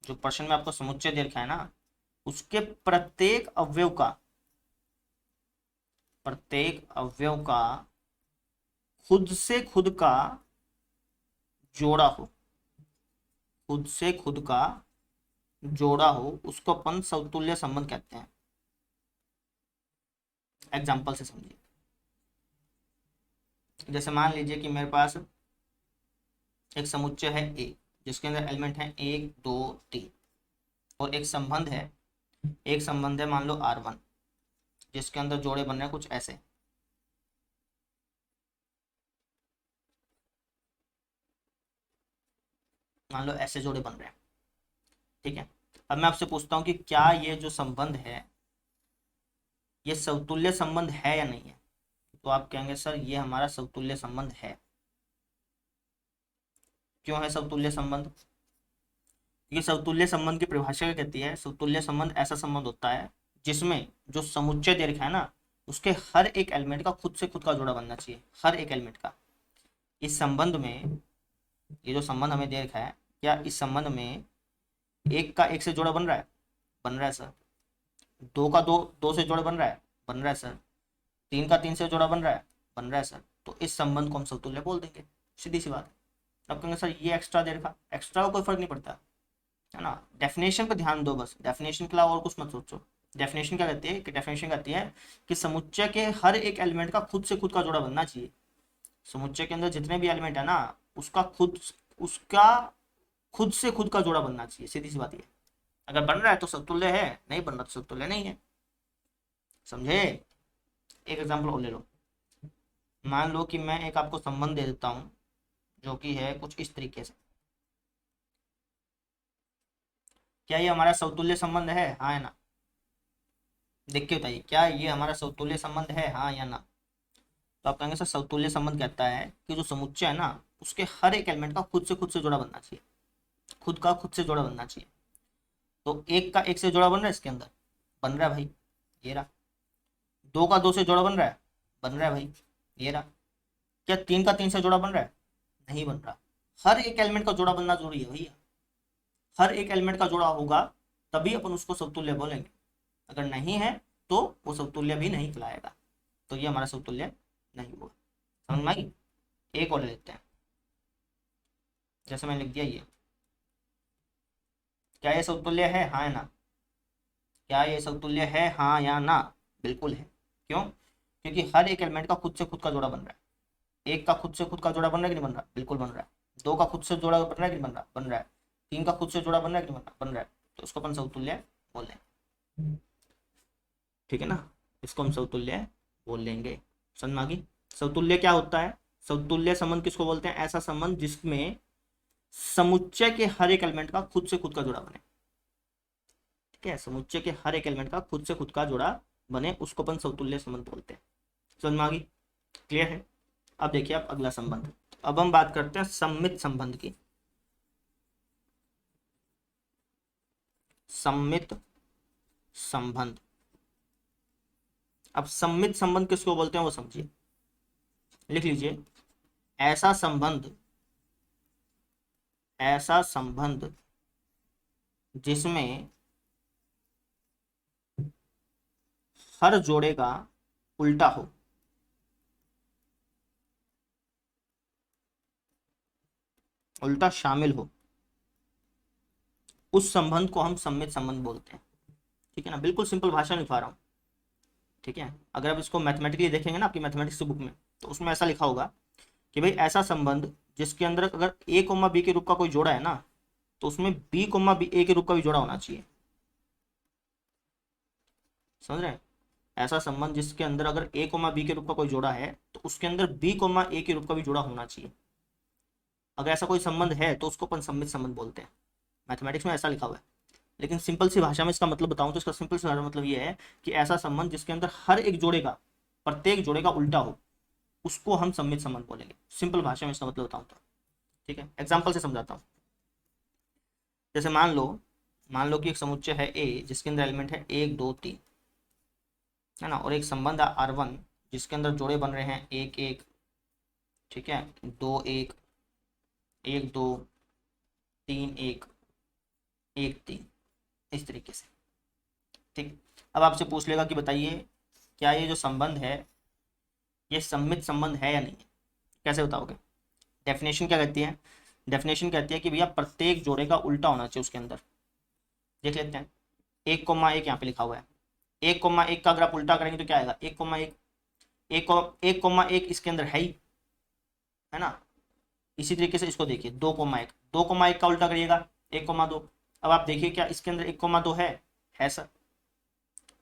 जो प्रश्न में आपको समुच्चय दे रखा है ना, उसके प्रत्येक अवयव का खुद से खुद का जोड़ा हो, खुद से खुद का जोड़ा हो, उसको अपन समतुल्य संबंध कहते हैं। एग्जाम्पल से समझिए। जैसे मान लीजिए कि मेरे पास एक समुच्चय है ए, जिसके अंदर एलिमेंट है 1 2 3, और एक संबंध है मान लो R1 जिसके अंदर जोड़े बन रहे हैं कुछ ऐसे। मान लो ऐसे जोड़े बन रहे हैं, ठीक है। अब मैं आपसे पूछता हूँ कि क्या ये जो संबंध है ये समतुल्य संबंध है या नहीं है? तो आप कहेंगे सर ये हमारा समतुल्य संबंध है। क्यों है समतुल्य संबंध? ये समतुल्य संबंध की परिभाषा क्या कहती है? समतुल्य संबंध ऐसा संबंध होता है जिसमें जो समुच्चय दे रखा है ना उसके हर एक एलिमेंट का खुद से खुद का जोड़ा बनना चाहिए, हर एक एलिमेंट का। इस संबंध में, ये जो संबंध हमें दे रखा है, क्या इस संबंध में एक का एक से जोड़ा बन रहा है? बन रहा है सर। दो का दो से जोड़ा बन रहा है? बन रहा है सर। तीन का तीन से जोड़ा बन रहा है? बन रहा है सर। तो इस संबंध को हम समतुल्य बोल देंगे, सीधी सी बात। अब कहेंगे सर ये एक्स्ट्रा दे रखा, एक्स्ट्रा का कोई फर्क नहीं पड़ता है ना। डेफिनेशन पे ध्यान दो बस, डेफिनेशन के अलावा और कुछ मत सोचो। डेफिनेशन क्या कहती है कि डेफिनेशन कहती है कि समुच्चय के हर एक एलिमेंट का खुद से खुद का जोड़ा बनना चाहिए। समुच्चय के अंदर जितने भी एलिमेंट है ना उसका खुद से खुद का जोड़ा बनना चाहिए, सीधी सी बात है। अगर बन रहा है तो समतुल्य है, नहीं बन रहा तो समतुल्य नहीं है। समझे? एक एग्जांपल और ले लो। मान लो कि मैं एक आपको संबंध दे देता हूं जो कि है कुछ इस तरीके से। क्या ये हमारा समतुल्य संबंध है, हाँ या ना? देख के बताइए, क्या ये हमारा समतुल्य संबंध है, हाँ या ना? तो आप कहेंगे सर समतुल्य संबंध कहता है कि जो समुच्चय है ना उसके हर एक एलिमेंट का खुद से जोड़ा बनना चाहिए, खुद से जोड़ा बनना चाहिए। तो एक का एक से जोड़ा बन रहा है इसके अंदर? बन रहा है भाई, ये रहा। दो का दो से जोड़ा बन रहा है? बन रहा है भाई, ये रहा। क्या तीन का तीन से जोड़ा बन रहा है? नहीं बन रहा। हर एक एलिमेंट का जोड़ा बनना जरूरी है भैया, हर एक एलिमेंट का जोड़ा होगा तभी अपन उसको समतुल्य बोलेंगे। अगर नहीं है तो वो समतुल्य भी नहीं कहलाएगा, तो ये हमारा समतुल्य नहीं हुआ। समझ में आई? एक और ले लेते हैं, जैसे मैंने लिख दिया ये। क्या ये समतुल्य है, हाँ या ना? क्या ये समतुल्य है, हाँ या ना? बिल्कुल है। क्यों? क्योंकि हर एक एलिमेंट का खुद से खुद का जोड़ा बन रहा है। एक का खुद से खुद का जोड़ा बन रहा है कि नहीं बन रहा? बिल्कुल बन रहा है। दो का खुद से जोड़ा बन रहा है कि नहीं बन रहा? बन रहा है। तीन का खुद से जोड़ा बन रहा है कि नहीं बन रहा? बन रहा है। तो उसको अपन समतुल्य बोल लेंगे, ठीक है ना। इसको हम समतुल्य बोल लेंगे। समझ में आ गई? समतुल्य क्या होता है? समतुल्य संबंध किसको बोलते हैं? ऐसा संबंध जिसमें समुच्चय के हर एक एलिमेंट का खुद से खुद का जोड़ा बने, ठीक है। समुच्चय के हर एक एलिमेंट का खुद से खुद का जोड़ा बने, उसको अपन समतुल्य संबंध बोलते हैं। समझ में आ गई? क्लियर है? अब देखिए आप अगला संबंध। अब हम बात करते हैं सममित संबंध की। सममित संबंध। अब सममित संबंध किसको बोलते हैं वो समझिए, लिख लीजिए। ऐसा संबंध जिसमें हर जोड़े का उल्टा हो, उल्टा शामिल हो, उस संबंध को हम सममित संबंध बोलते हैं, ठीक है ना। बिल्कुल सिंपल भाषा में लिखा रहा हूँ, ठीक है। अगर आप इसको मैथमेटिकली देखेंगे ना आपकी मैथमेटिक्स की बुक में, तो उसमें ऐसा लिखा होगा कि भाई ऐसा संबंध जिसके अंदर अगर a कोमा बी के रूप का कोई जोड़ा है ना तो उसमें b कोमा बी ए के रूप का भी जोड़ा होना चाहिए। समझ रहे हैं? ऐसा संबंध जिसके अंदर अगर a कोमा बी के रूप का कोई जोड़ा है तो उसके अंदर b कोमा ए के रूप का भी जोड़ा होना चाहिए। अगर ऐसा कोई संबंध है तो उसको अपन सममित संबंध बोलते हैं। मैथमेटिक्स में ऐसा लिखा हुआ है, लेकिन सिंपल सी भाषा में इसका मतलब बताऊं तो इसका सिंपल सी भाषा मतलब ये है कि ऐसा संबंध जिसके अंदर हर एक जोड़े का, प्रत्येक जोड़े का उल्टा हो, उसको हम सममित संबंध बोलेंगे। सिंपल भाषा में इसका मतलब बताऊं तो, ठीक है। एग्जाम्पल से समझाता हूँ। जैसे मान लो कि एक समुच्चय है ए जिसके अंदर एलिमेंट है 1 2 3, है ना, और एक संबंध है R1 जिसके अंदर जोड़े बन रहे हैं 1 1, ठीक है, 2 1, 1 2, 3 1, 1 3, इस तरीके से, ठीक। अब आपसे पूछ लेगा कि बताइए क्या ये जो संबंध है ये सममित संबंध है या नहीं है? कैसे बताओगे? डेफिनेशन क्या कहती है? डेफिनेशन कहती है कि भैया प्रत्येक जोड़े का उल्टा होना चाहिए उसके अंदर। देख लेते हैं। 1 कोमा 1 यहाँ पे लिखा हुआ है। 1 कोमा 1 का अगर आप उल्टा करेंगे तो क्या आएगा? 1 कोमा 1। 1 कोमा 1 इसके अंदर है ही, है ना। इसी तरीके से इसको देखिए 2,1, 2,1 का उल्टा करिएगा 1,2। अब आप देखिए क्या इसके अंदर 1,2 है सर,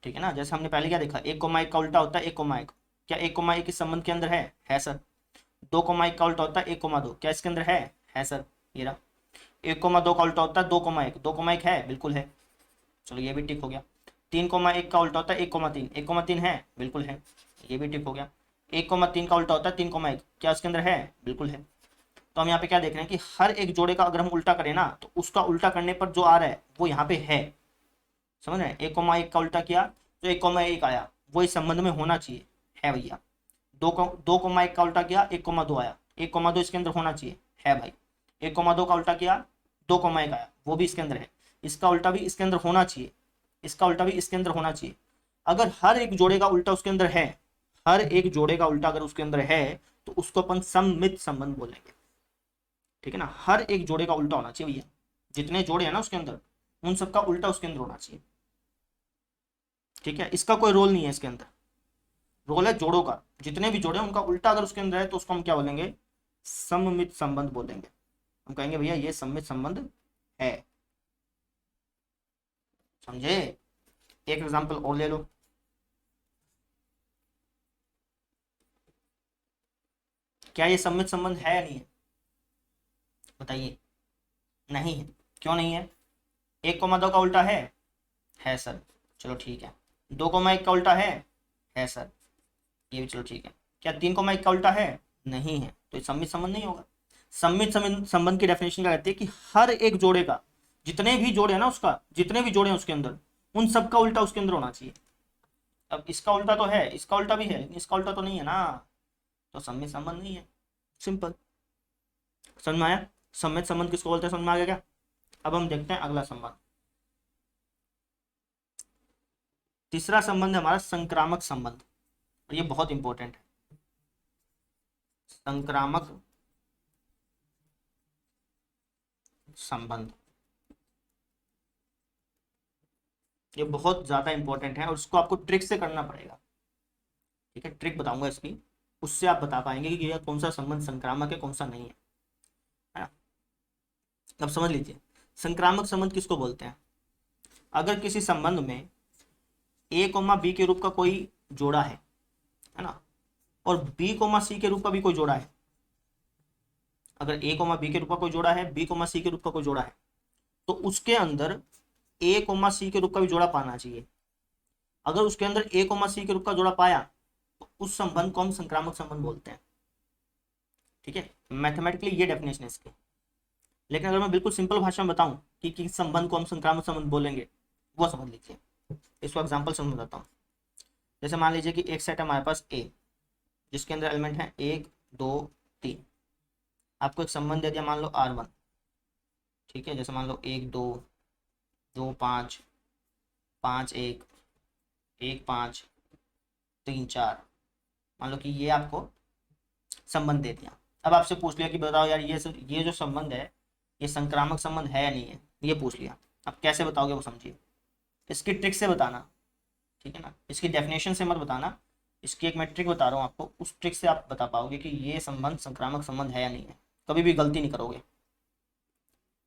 ठीक है ना। जैसे हमने पहले क्या देखा, 1,1 का उल्टा होता है 1,1, क्या 1,1 इस संबंध के अंदर है सर। 2,1 का उल्टा होता है 1,2, क्या इसके अंदर है सर, ये रहा। 1,2 का उल्टा होता है 2,1, 2,1 है, बिल्कुल है, चलो ये भी टिक हो गया। 3,1 का उल्टा होता है 1,3, 1,3 है, बिल्कुल है, ये भी टिक हो गया। 1,3 का उल्टा होता है 3,1, क्या इसके अंदर है, बिल्कुल है। तो हम यहाँ पे क्या देख रहे हैं कि हर एक जोड़े का अगर हम उल्टा करें ना तो उसका उल्टा करने पर जो आ रहा है वो यहाँ पे है, समझ रहे हैं। 1,1 का उल्टा किया तो 1,1 आया, वो इस संबंध में होना चाहिए, है भैया। 2,1 का उल्टा किया 1,2 आया, 1,2 इसके अंदर होना चाहिए, है भाई। 1,2 का उल्टा किया 2,1 आया, वो भी इसके अंदर है। इसका उल्टा भी इसके अंदर होना चाहिए, इसका उल्टा भी इसके अंदर होना चाहिए। अगर हर एक जोड़े का उल्टा उसके अंदर है, हर एक जोड़े का उल्टा अगर उसके अंदर है तो उसको अपन सममित संबंध बोलेंगे, ठीक है ना। हर एक जोड़े का उल्टा होना चाहिए भैया, जितने जोड़े हैं ना उसके अंदर उन सबका उल्टा उसके अंदर होना चाहिए, ठीक है। इसका कोई रोल नहीं है इसके अंदर, रोल है जोड़ों का, जितने भी जोड़े उनका उल्टा अगर उसके अंदर है तो उसको हम क्या बोलेंगे, सममित संबंध बोलेंगे। हम कहेंगे भैया ये सममित संबंध है, समझे। एक एग्जांपल और ले लो, क्या ये सममित संबंध है या नहीं है, बताइए। नहीं है, क्यों नहीं है। 1,2 का उल्टा है सर, चलो ठीक है। 2,1 का उल्टा है सर, ये भी चलो ठीक है। क्या 3,1 का उल्टा है, नहीं है, तो ये सममित संबंध नहीं होगा। सममित संबंध की डेफिनेशन क्या कहती है कि हर एक जोड़े का, जितने भी जोड़े हैं ना उसका, जितने भी जोड़े हैं उसके अंदर उन सब का उल्टा उसके अंदर होना चाहिए। अब इसका उल्टा तो है, इसका उल्टा भी है, लेकिन इसका उल्टा तो नहीं है ना, तो सममित संबंध नहीं है, सिंपल। समझ में आया, सममित संबंध किसको बोलते हैं, समझ में आ गया क्या। अब हम देखते हैं अगला संबंध। तीसरा संबंध है हमारा संक्रामक संबंध, और ये बहुत इंपॉर्टेंट है। संक्रामक संबंध ये बहुत ज्यादा इंपॉर्टेंट है और उसको आपको ट्रिक से करना पड़ेगा, ठीक है। ट्रिक बताऊंगा इसकी, उससे आप बता पाएंगे कि यह कौन सा संबंध संक्रामक है कौन सा नहीं है ना। अब समझ लीजिए संक्रामक संबंध किसको बोलते हैं। अगर किसी संबंध में a, b के रूप का कोई जोड़ा है ना, और b, c के रूप का भी कोई जोड़ा है। अगर a, b के रूप का कोई जोड़ा है, b, c के रूप का कोई जोड़ा है, तो उसके अंदर a, c के रूप का भी जोड़ा पाना चाहिए। अगर उसके अंदर a, c के रूप का जोड़ा पाया तो उस संबंध को हम संक्रामक संबंध बोलते हैं, ठीक है। मैथमेटिकली ये डेफिनेशन है इसकी। लेकिन अगर मैं बिल्कुल सिंपल भाषा में बताऊं कि किस संबंध को हम संक्रामक संबंध बोलेंगे, वो समझ लीजिए। इसको एग्जांपल समझ बताता हूँ। जैसे मान लीजिए कि एक सेट है हमारे पास A, जिसके अंदर एलिमेंट है 1, 2, 3। आपको एक संबंध दे दिया, मान लो R1, ठीक है। जैसे मान लो 1, 2, 2, 5, 5, 1, 1, 5, 3, 4। मान लो कि ये आपको संबंध दे दिया। अब आपसे पूछ लिया कि बताओ यार ये जो संबंध है ये संक्रामक संबंध है या नहीं है, ये पूछ लिया। अब कैसे बताओगे वो समझिए, इसकी ट्रिक से बताना, ठीक है ना। इसकी डेफिनेशन से मत बताना, इसकी एक मैं ट्रिक बता रहा हूँ आपको, उस ट्रिक से आप बता पाओगे कि ये संबंध संक्रामक संबंध है या नहीं है। कभी भी गलती नहीं करोगे।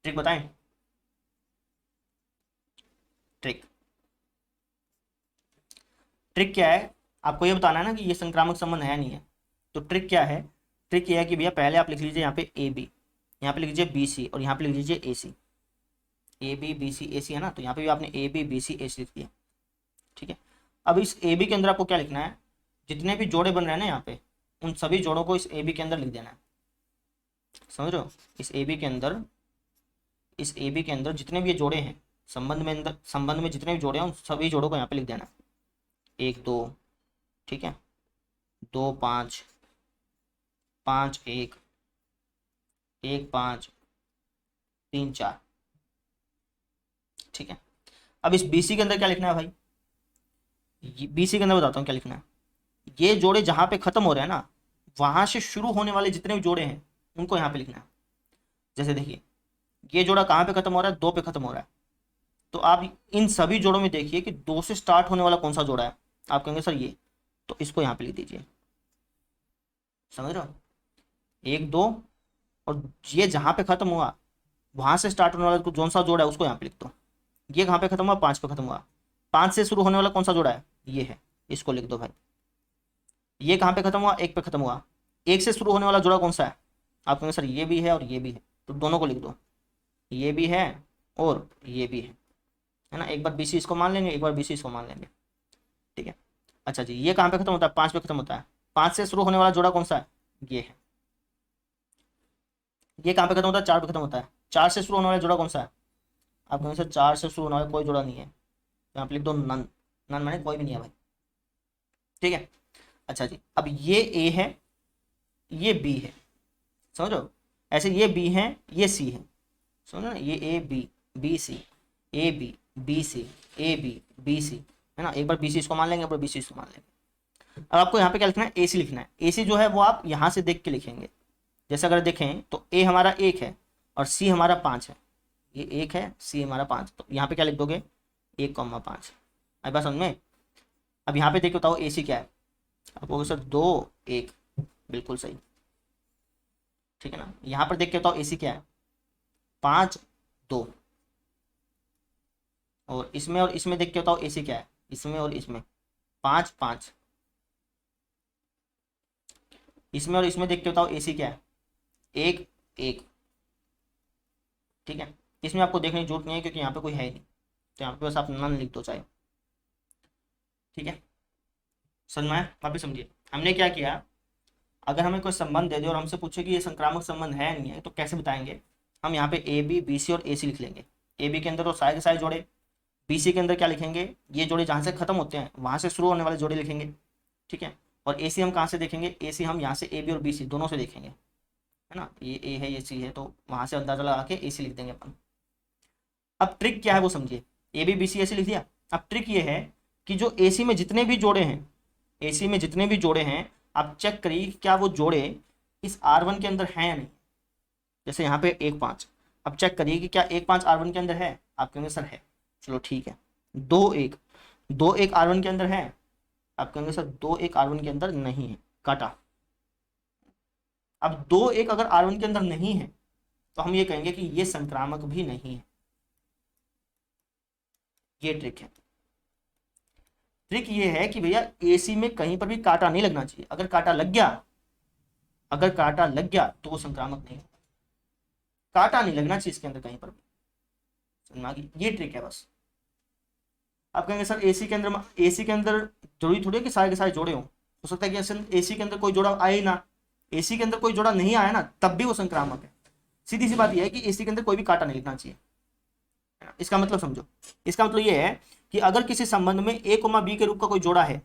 ट्रिक बताएं, ट्रिक ट्रिक क्या है, आपको ये बताना है ना कि ये संक्रामक संबंध है या नहीं है। तो ट्रिक क्या है, ट्रिक ये है कि भैया पहले आप लिख लीजिए यहाँ पे AB, यहाँ पे लिख लीजिए BC और यहाँ पे लिख लीजिए AC। AB BC AC है ना, तो यहाँ पे भी आपने AB BC AC लिख दिया, ठीक है। अब इस AB के अंदर आपको क्या लिखना है, जितने भी जोड़े बन रहे हैं ना यहाँ पे उन सभी जोड़ों को इस AB के अंदर लिख देना है, समझ रहे हो। इस AB के अंदर जितने भी ये जोड़े हैं संबंध में जितने भी जोड़े हैं उन सभी जोड़ों को यहाँ पे लिख देना है। 1, 2, ठीक है, 2, 5, 5, 1, 1, 5, 3, 4, ठीक है। अब इस BC के अंदर क्या लिखना है भाई, BC के अंदर बताता हूँ क्या लिखना है। ये जोड़े जहां पे खत्म हो रहे हैं ना, वहां से शुरू होने वाले जितने भी जोड़े हैं उनको यहाँ पे लिखना है। जैसे देखिए ये जोड़ा कहाँ पे खत्म हो रहा है, 2 पे खत्म हो रहा है, तो आप इन सभी जोड़ों में देखिए कि 2 से स्टार्ट होने वाला कौन सा जोड़ा है। आप कहेंगे सर ये, तो इसको यहाँ पे लिख दीजिए, समझ रहे हो। 1, 2 और ये जहाँ पे खत्म हुआ वहां से स्टार्ट होने वाला जो सा जोड़ा है उसको यहाँ पे लिख दो। ये कहाँ पे खत्म हुआ, 5 पे खत्म हुआ। 5 से शुरू होने वाला कौन सा जोड़ा है, ये है, इसको लिख दो भाई। ये कहाँ पे खत्म हुआ, 1 पे खत्म हुआ। 1 से शुरू होने वाला जोड़ा कौन सा है, आप कहेंगे सर ये भी है और ये भी है, तो दोनों को लिख दो, ये भी है और ये भी है ना। एक बार BC इसको मान लेंगे, एक बार BC इसको मान लेंगे, ठीक है। अच्छा जी, ये कहाँ पे खत्म होता है, 5 पे खत्म होता है। 5 से शुरू होने वाला जोड़ा कौन सा है, ये है। ये कहाँ पे खत्म होता है, 4 पे खत्म होता है। 4 से शुरू होने वाला जोड़ा कौन सा है, आप कहेंगे सर 4 से शुरू होने वाला कोई जोड़ा नहीं है, यहाँ पे लिख दो नन। नन माने कोई भी नहीं है भाई, ठीक है। अच्छा जी, अब ये A है, ये B है, समझ रहे हो। ऐसे ये B है, ये C है, समझो ना, ये A B BC AB BC AB BC, है ना। एक बार BC इसको मान लेंगे, एक बार BC इसको मान लेंगे। अब आपको यहाँ पे क्या लिखना है, AC लिखना है। AC जो है वो आप यहाँ से देख के लिखेंगे। जैसे अगर देखें तो A हमारा 1 है और C हमारा 5 है। ये 1 है, C हमारा 5, तो यहाँ पे क्या लिख दोगे, 1,5। अब बात समझ में। अब यहाँ पे देखो बताओ AC क्या है, आप बोलोगे सर 2 1, बिल्कुल सही, ठीक है ना। यहाँ पर देख के बताओ AC क्या है, 5 2। और इसमें देख के बताओ AC क्या है, इसमें और इसमें 5 5। इसमें और इसमें देख के बताओ AC क्या है, 1 1, ठीक है। इसमें आपको देखने की जरूरत नहीं है क्योंकि यहाँ पे कोई है ही नहीं, तो यहाँ पे बस आप नन लिख दो चाहे, ठीक है। समझ में, वापिस समझिए हमने क्या किया। अगर हमें कोई संबंध दे दे और हमसे पूछे कि ये संक्रामक संबंध है नहीं है, तो कैसे बताएंगे। हम यहाँ पे AB BC और AC लिख लेंगे। AB के अंदर तो सारे के सारे जोड़े, BC के अंदर क्या लिखेंगे, ये जोड़े जहाँ से खत्म होते हैं वहां से शुरू होने वाले जोड़े लिखेंगे, ठीक है। और AC हम कहाँ से देखेंगे, AC हम यहाँ से AB और BC दोनों से देखेंगे, है ना। ये A है, ये C है, तो वहां से अंदाजा लगा के AC लिख देंगे अपन। अब ट्रिक क्या है वो समझिए, AB BC AC लिख दिया। अब ट्रिक ये है कि जो AC में जितने भी जोड़े हैं, AC में जितने भी जोड़े हैं, आप चेक करिए कि क्या वो जोड़े इस R1 के अंदर हैं या नहीं। जैसे यहाँ पे 1 5, अब चेक करिए कि क्या 1 5 R1 के अंदर है, आप कहेंगे सर है, चलो ठीक है। 2 1 2 1 R1 के अंदर है, आप कहेंगे सर 2 1 R1 के अंदर नहीं है, काटा। अब 2 1 अगर R1 के अंदर नहीं है तो हम ये कहेंगे कि ये संक्रामक भी नहीं है। ये ट्रिक है। ट्रिक ये है कि भैया AC में कहीं पर भी कांटा नहीं लगना चाहिए। अगर कांटा लग गया, अगर कांटा लग गया तो वो संक्रामक नहीं होगा। कांटा नहीं लगना चाहिए इसके अंदर कहीं पर भी, समझ में आ गई। ये ट्रिक है बस। आप कहेंगे सर AC के अंदर जरूरी थोड़ी है कि सारे के सारे जोड़े हो सकता है कि AC के अंदर कोई जोड़ा आए ही ना। AC के अंदर कोई जोड़ा नहीं आया ना, तब भी वो संक्रामक है। सीधी सी बात यह है कि AC के अंदर कोई भी कांटा नहीं लगना चाहिए। इसका मतलब समझो, इसका मतलब ये है कि अगर किसी संबंध में A, B के रूप का कोई जोड़ा है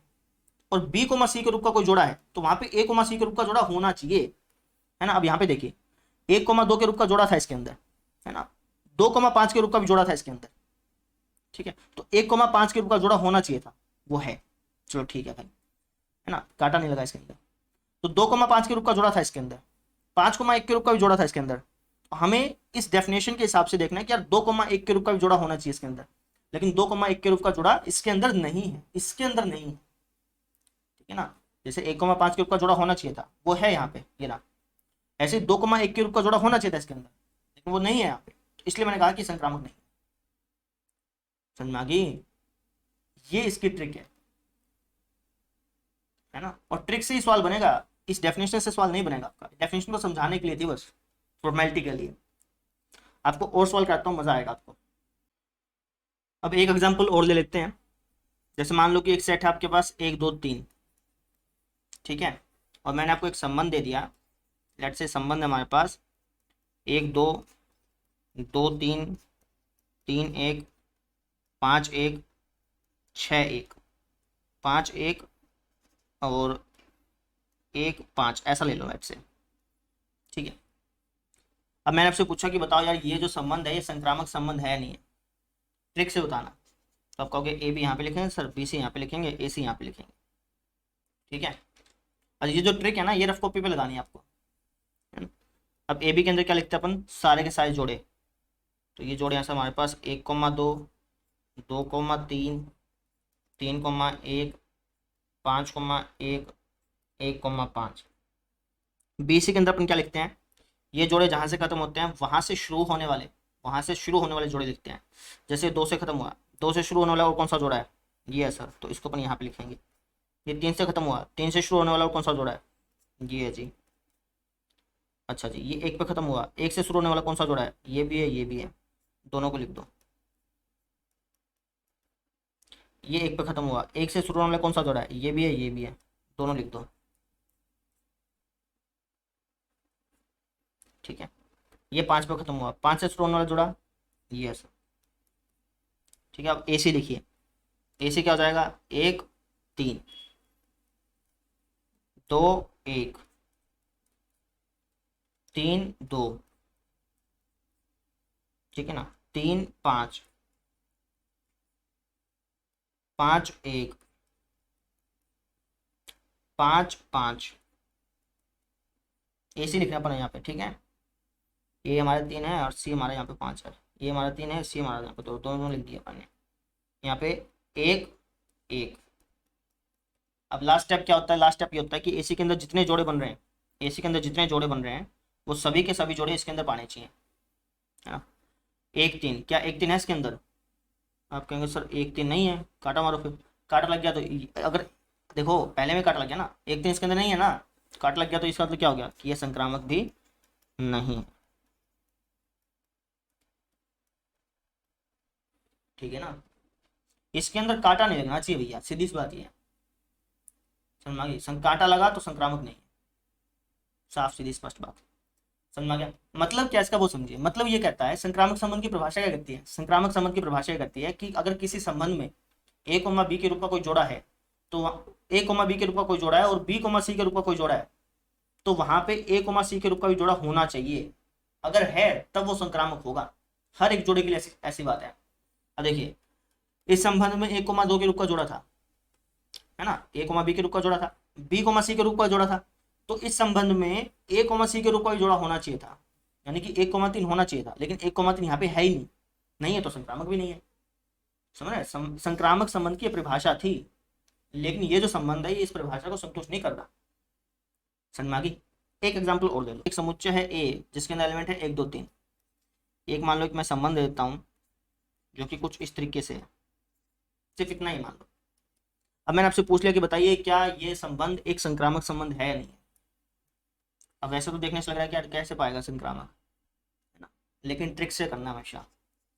और B, C के रूप का कोई जोड़ा है, तो वहां पे A, C के रूप का जोड़ा होना चाहिए, है ना। अब यहाँ पे देखिए 1, 2 के रूप का जोड़ा था इसके अंदर, है ना। 2, 5 के रूप का भी जोड़ा था इसके अंदर, ठीक है। तो 1, 5 के रूप का जोड़ा होना चाहिए था, वो है, चलो ठीक है भाई, है ना, कांटा नहीं लगा इसके अंदर। तो 2, 5 के रूप का जोड़ा था इसके अंदर, 5, 1 के रूप का भी जोड़ा था इसके अंदर। हमें इस डेफिनेशन के हिसाब से देखना है कि यार 2, 1 के रूप का भी जोड़ा होना चाहिए इसके अंदर, लेकिन 2, 1 के रूप का जोड़ा इसके अंदर नहीं है, इसके अंदर नहीं है, ठीक है ना। जैसे 1, 5 के रूप का जोड़ा होना चाहिए था, वो है यहाँ पे, ये ना। ऐसे 2, 1 के रूप का जोड़ा होना चाहिए था इसके अंदर, लेकिन वो नहीं है यहाँ पे, तो इसलिए मैंने कहा कि संक्रामक नहीं। समझ में आ गई, ये इसकी ट्रिक है ना। और ट्रिक से ही सवाल बनेगा, इस डेफिनेशन से सवाल नहीं बनेगा आपका। डेफिनेशन को समझाने के लिए थी बस, फॉर्मेलिटी के लिए। आपको और सवाल करता हूँ, मजा आएगा आपको। अब एक एग्जांपल और ले लेते हैं। जैसे मान लो कि एक सेट है आपके पास 1 2 3, ठीक है, और मैंने आपको एक संबंध दे दिया। लेट से संबंध है हमारे पास 1 2 2 3 3 1 5 1 6 1 5 1 और 1 5, ऐसा ले लो लेट से, ठीक है। अब मैंने आपसे पूछा कि बताओ यार ये जो संबंध है ये संक्रामक संबंध है नहीं है, ट्रिक से बताना। तो आप कहोगे AB यहाँ पे लिखेंगे सर, BC यहाँ पे लिखेंगे, AC यहाँ पे लिखेंगे, ठीक है। और ये जो ट्रिक है ना, ये रफ कॉपी पे लगानी है आपको, है ना। अब AB के अंदर क्या लिखते हैं अपन, सारे के सारे जोड़े। तो ये जोड़े यहाँ से हमारे पास 1, 2 2, 3 3, 1 5, 1 1, 5। BC के अंदर अपन क्या लिखते हैं, ये जोड़े जहां से खत्म होते हैं वहां से शुरू होने वाले जोड़े लिखते हैं। जैसे 2 से खत्म हुआ, 2 से शुरू होने वाला और कौन सा जोड़ा है, ये है सर, तो इसको अपन यहाँ पे लिखेंगे। ये 3 से खत्म हुआ, 3 से शुरू होने वाला और कौन सा जोड़ा है, ये है जी। अच्छा जी, ये 1 पे खत्म हुआ, 1 से शुरू होने वाला कौन सा जोड़ा है, ये भी है ये भी है, दोनों को लिख दो। ये 1 पे खत्म हुआ, 1 से शुरू होने वाला कौन सा जोड़ा है, ये भी है ये भी है, दोनों लिख दो। ठीक है, ये 5 पे खत्म हुआ, 5 से शुरू होने वाला जोड़ा ये है सर। ठीक है, अब AC लिखिए, AC क्या हो जाएगा, 1 3 2 1 3 2, ठीक है ना, 3 5 5 1 5 5। AC लिखना पड़ा यहाँ पे, ठीक है। ये हमारे 3 है और C हमारे यहाँ पे 5 है, ये हमारा 3 है, C हमारा यहाँ पे 2, दोनों लिख दिया अपन ने यहाँ पे 1 1। अब लास्ट स्टेप क्या होता है, लास्ट स्टेप ये होता है कि AC के अंदर जितने जोड़े बन रहे हैं, AC के अंदर जितने जोड़े बन रहे हैं वो सभी के सभी जोड़े इसके अंदर पाने चाहिए, है ना। 1 3, क्या 1 3 है इसके अंदर, आप कहेंगे सर 1 3 नहीं है, काटा मारो, फिर काटा लग गया तो अगर देखो पहले में काटा लग गया ना, 1 3 इसके अंदर नहीं है ना, काट लग गया तो इसका मतलब क्या हो गया कि ये संक्रामक भी नहीं है, ठीक है ना। इसके अंदर काटा नहीं लगना चाहिए भैया, सीधी सी बात ये है, समझ में आ गई, काटा लगा तो संक्रामक नहीं है, साफ सीधी स्पष्ट बात, समझ में आ गया। मतलब क्या इसका वो समझिए, मतलब ये कहता है संक्रामक संबंध की परिभाषा क्या करती है, संक्रामक संबंध की परिभाषा करती है कि अगर किसी संबंध में A, B के रूप का कोई जोड़ा है, तो A, B के रूप का कोई जोड़ा है और B, C के रूप का कोई जोड़ा है, तो वहां पे A, C के रूप का भी जोड़ा होना चाहिए, अगर है तब वो संक्रामक होगा, हर एक जोड़े के लिए ऐसी बात है। अब देखिए इस संबंध में 1, 2 के रूप का जोड़ा था, है ना, A, B के रूप का जोड़ा था, B, C के रूप का जोड़ा था, तो इस संबंध में A, C के रूप का भी जोड़ा होना चाहिए था, यानी कि 1, 3 होना चाहिए था, लेकिन 1, 3 यहाँ पे है ही नहीं है तो संक्रामक भी नहीं है, समझ रहे। संक्रामक संबंध की परिभाषा थी, लेकिन ये जो संबंध है ये इस परिभाषा को संतुष्ट नहीं करता, समझ में आ गई। एक एग्जाम्पल और ले लो, एक समुच्चय है A जिसके अंदर एलिमेंट है 1 2 3, एक मान लो कि मैं संबंध देता हूँ जो कि कुछ इस तरीके से है, सिर्फ इतना ही मान लो। अब मैंने आपसे पूछ लिया कि बताइए क्या ये संबंध एक संक्रामक संबंध है या नहीं है। अब वैसे तो देखने से लग रहा है कि यार कैसे पाएगा संक्रामक, है ना, लेकिन ट्रिक से करना हमेशा।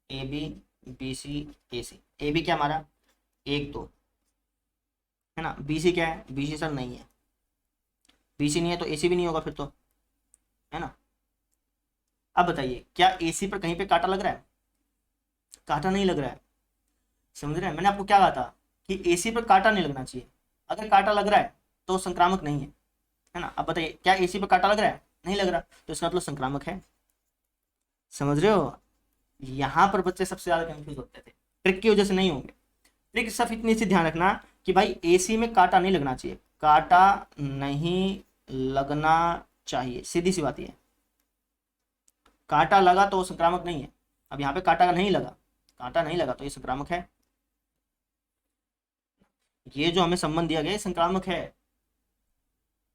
AB BC AC, AB क्या हमारा 1 2, है ना, BC क्या है, BC सर नहीं है, BC नहीं है तो AC भी नहीं होगा फिर तो, है ना। अब बताइए क्या AC पर कहीं पे कांटा लग रहा है, कांटा नहीं लग रहा है, समझ रहे हैं। मैंने आपको क्या कहा था कि AC पर कांटा नहीं लगना चाहिए, अगर कांटा लग रहा है तो संक्रामक नहीं है ना। अब बताइए क्या AC पर कांटा लग रहा है, नहीं लग रहा, तो इसका मतलब संक्रामक है, समझ रहे हो। यहाँ पर बच्चे सबसे ज्यादा कंफ्यूज होते थे, ट्रिक की वजह से नहीं होंगे। ट्रिक सिर्फ इतनी सी ध्यान रखना कि भाई AC में कांटा नहीं लगना चाहिए, कांटा नहीं लगना चाहिए, सीधी सी बात है। कांटा लगा तो संक्रामक नहीं है, अब यहाँ पे कांटा नहीं लगा, कांटा नहीं लगा तो ये संक्रामक है, ये जो हमें संबंध दिया गया है संक्रामक है।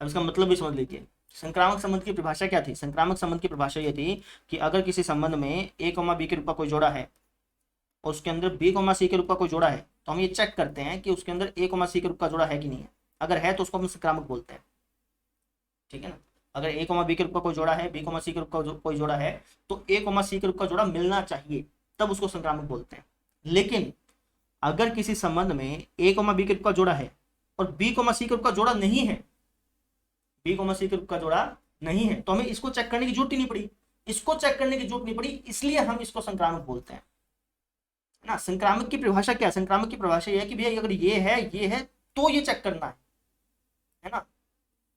अब इसका मतलब भी समझ लीजिए, संक्रामक संबंध की परिभाषा क्या थी, संक्रामक संबंध की परिभाषा ये थी कि अगर किसी संबंध में A, B के रूप का कोई जोड़ा है और उसके अंदर B, C के रूप का कोई जोड़ा है, तो हम ये चेक करते हैं कि उसके अंदर A, C के रूप का जोड़ा है कि नहीं है, अगर है तो उसको हम संक्रामक बोलते हैं, ठीक है ना। अगर A, B के रूप का कोई जोड़ा है, B, C के रूप का कोई जोड़ा है, तो A, C के रूप का जोड़ा मिलना चाहिए, तब उसको संक्रामक बोलते हैं। लेकिन अगर किसी संबंध में A, B के रूप का जोड़ा है और B, C के रूप का जोड़ा नहीं है, B, C के रूप का जोड़ा नहीं है, तो हमें इसको चेक करने की जरूरत ही नहीं पड़ी, इसको चेक करने की जरूरत नहीं पड़ी, इसलिए हम इसको संक्रामक बोलते हैं ना। संक्रामक की परिभाषा क्या है, संक्रामक की परिभाषा यह है कि भैया अगर ये है तो ये चेक करना है ना,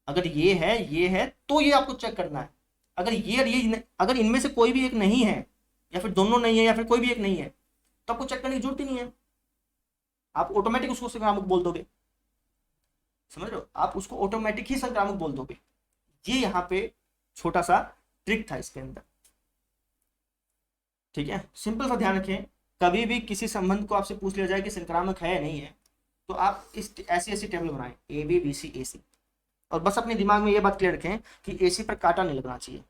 अगर ये है तो ये आपको चेक करना है, अगर ये अगर इनमें से कोई भी एक नहीं है या फिर दोनों नहीं है या फिर कोई भी एक नहीं है, तो आपको चेक करने की जरूरत ही नहीं है, आप ऑटोमेटिक उसको संक्रामक बोल दोगे, समझ रहे हो, आप उसको ऑटोमेटिक ही संक्रामक बोल दोगे। ये यहाँ पे छोटा सा ट्रिक था इसके अंदर, ठीक है। सिंपल सा ध्यान रखें, कभी भी किसी संबंध को आपसे पूछ लिया जाए कि संक्रामक है या नहीं है, तो आप इस ऐसी टेबल बनाएं AB BC AC, और बस अपने दिमाग में ये बात क्लियर रखें कि AC पर कांटा नहीं लगना चाहिए,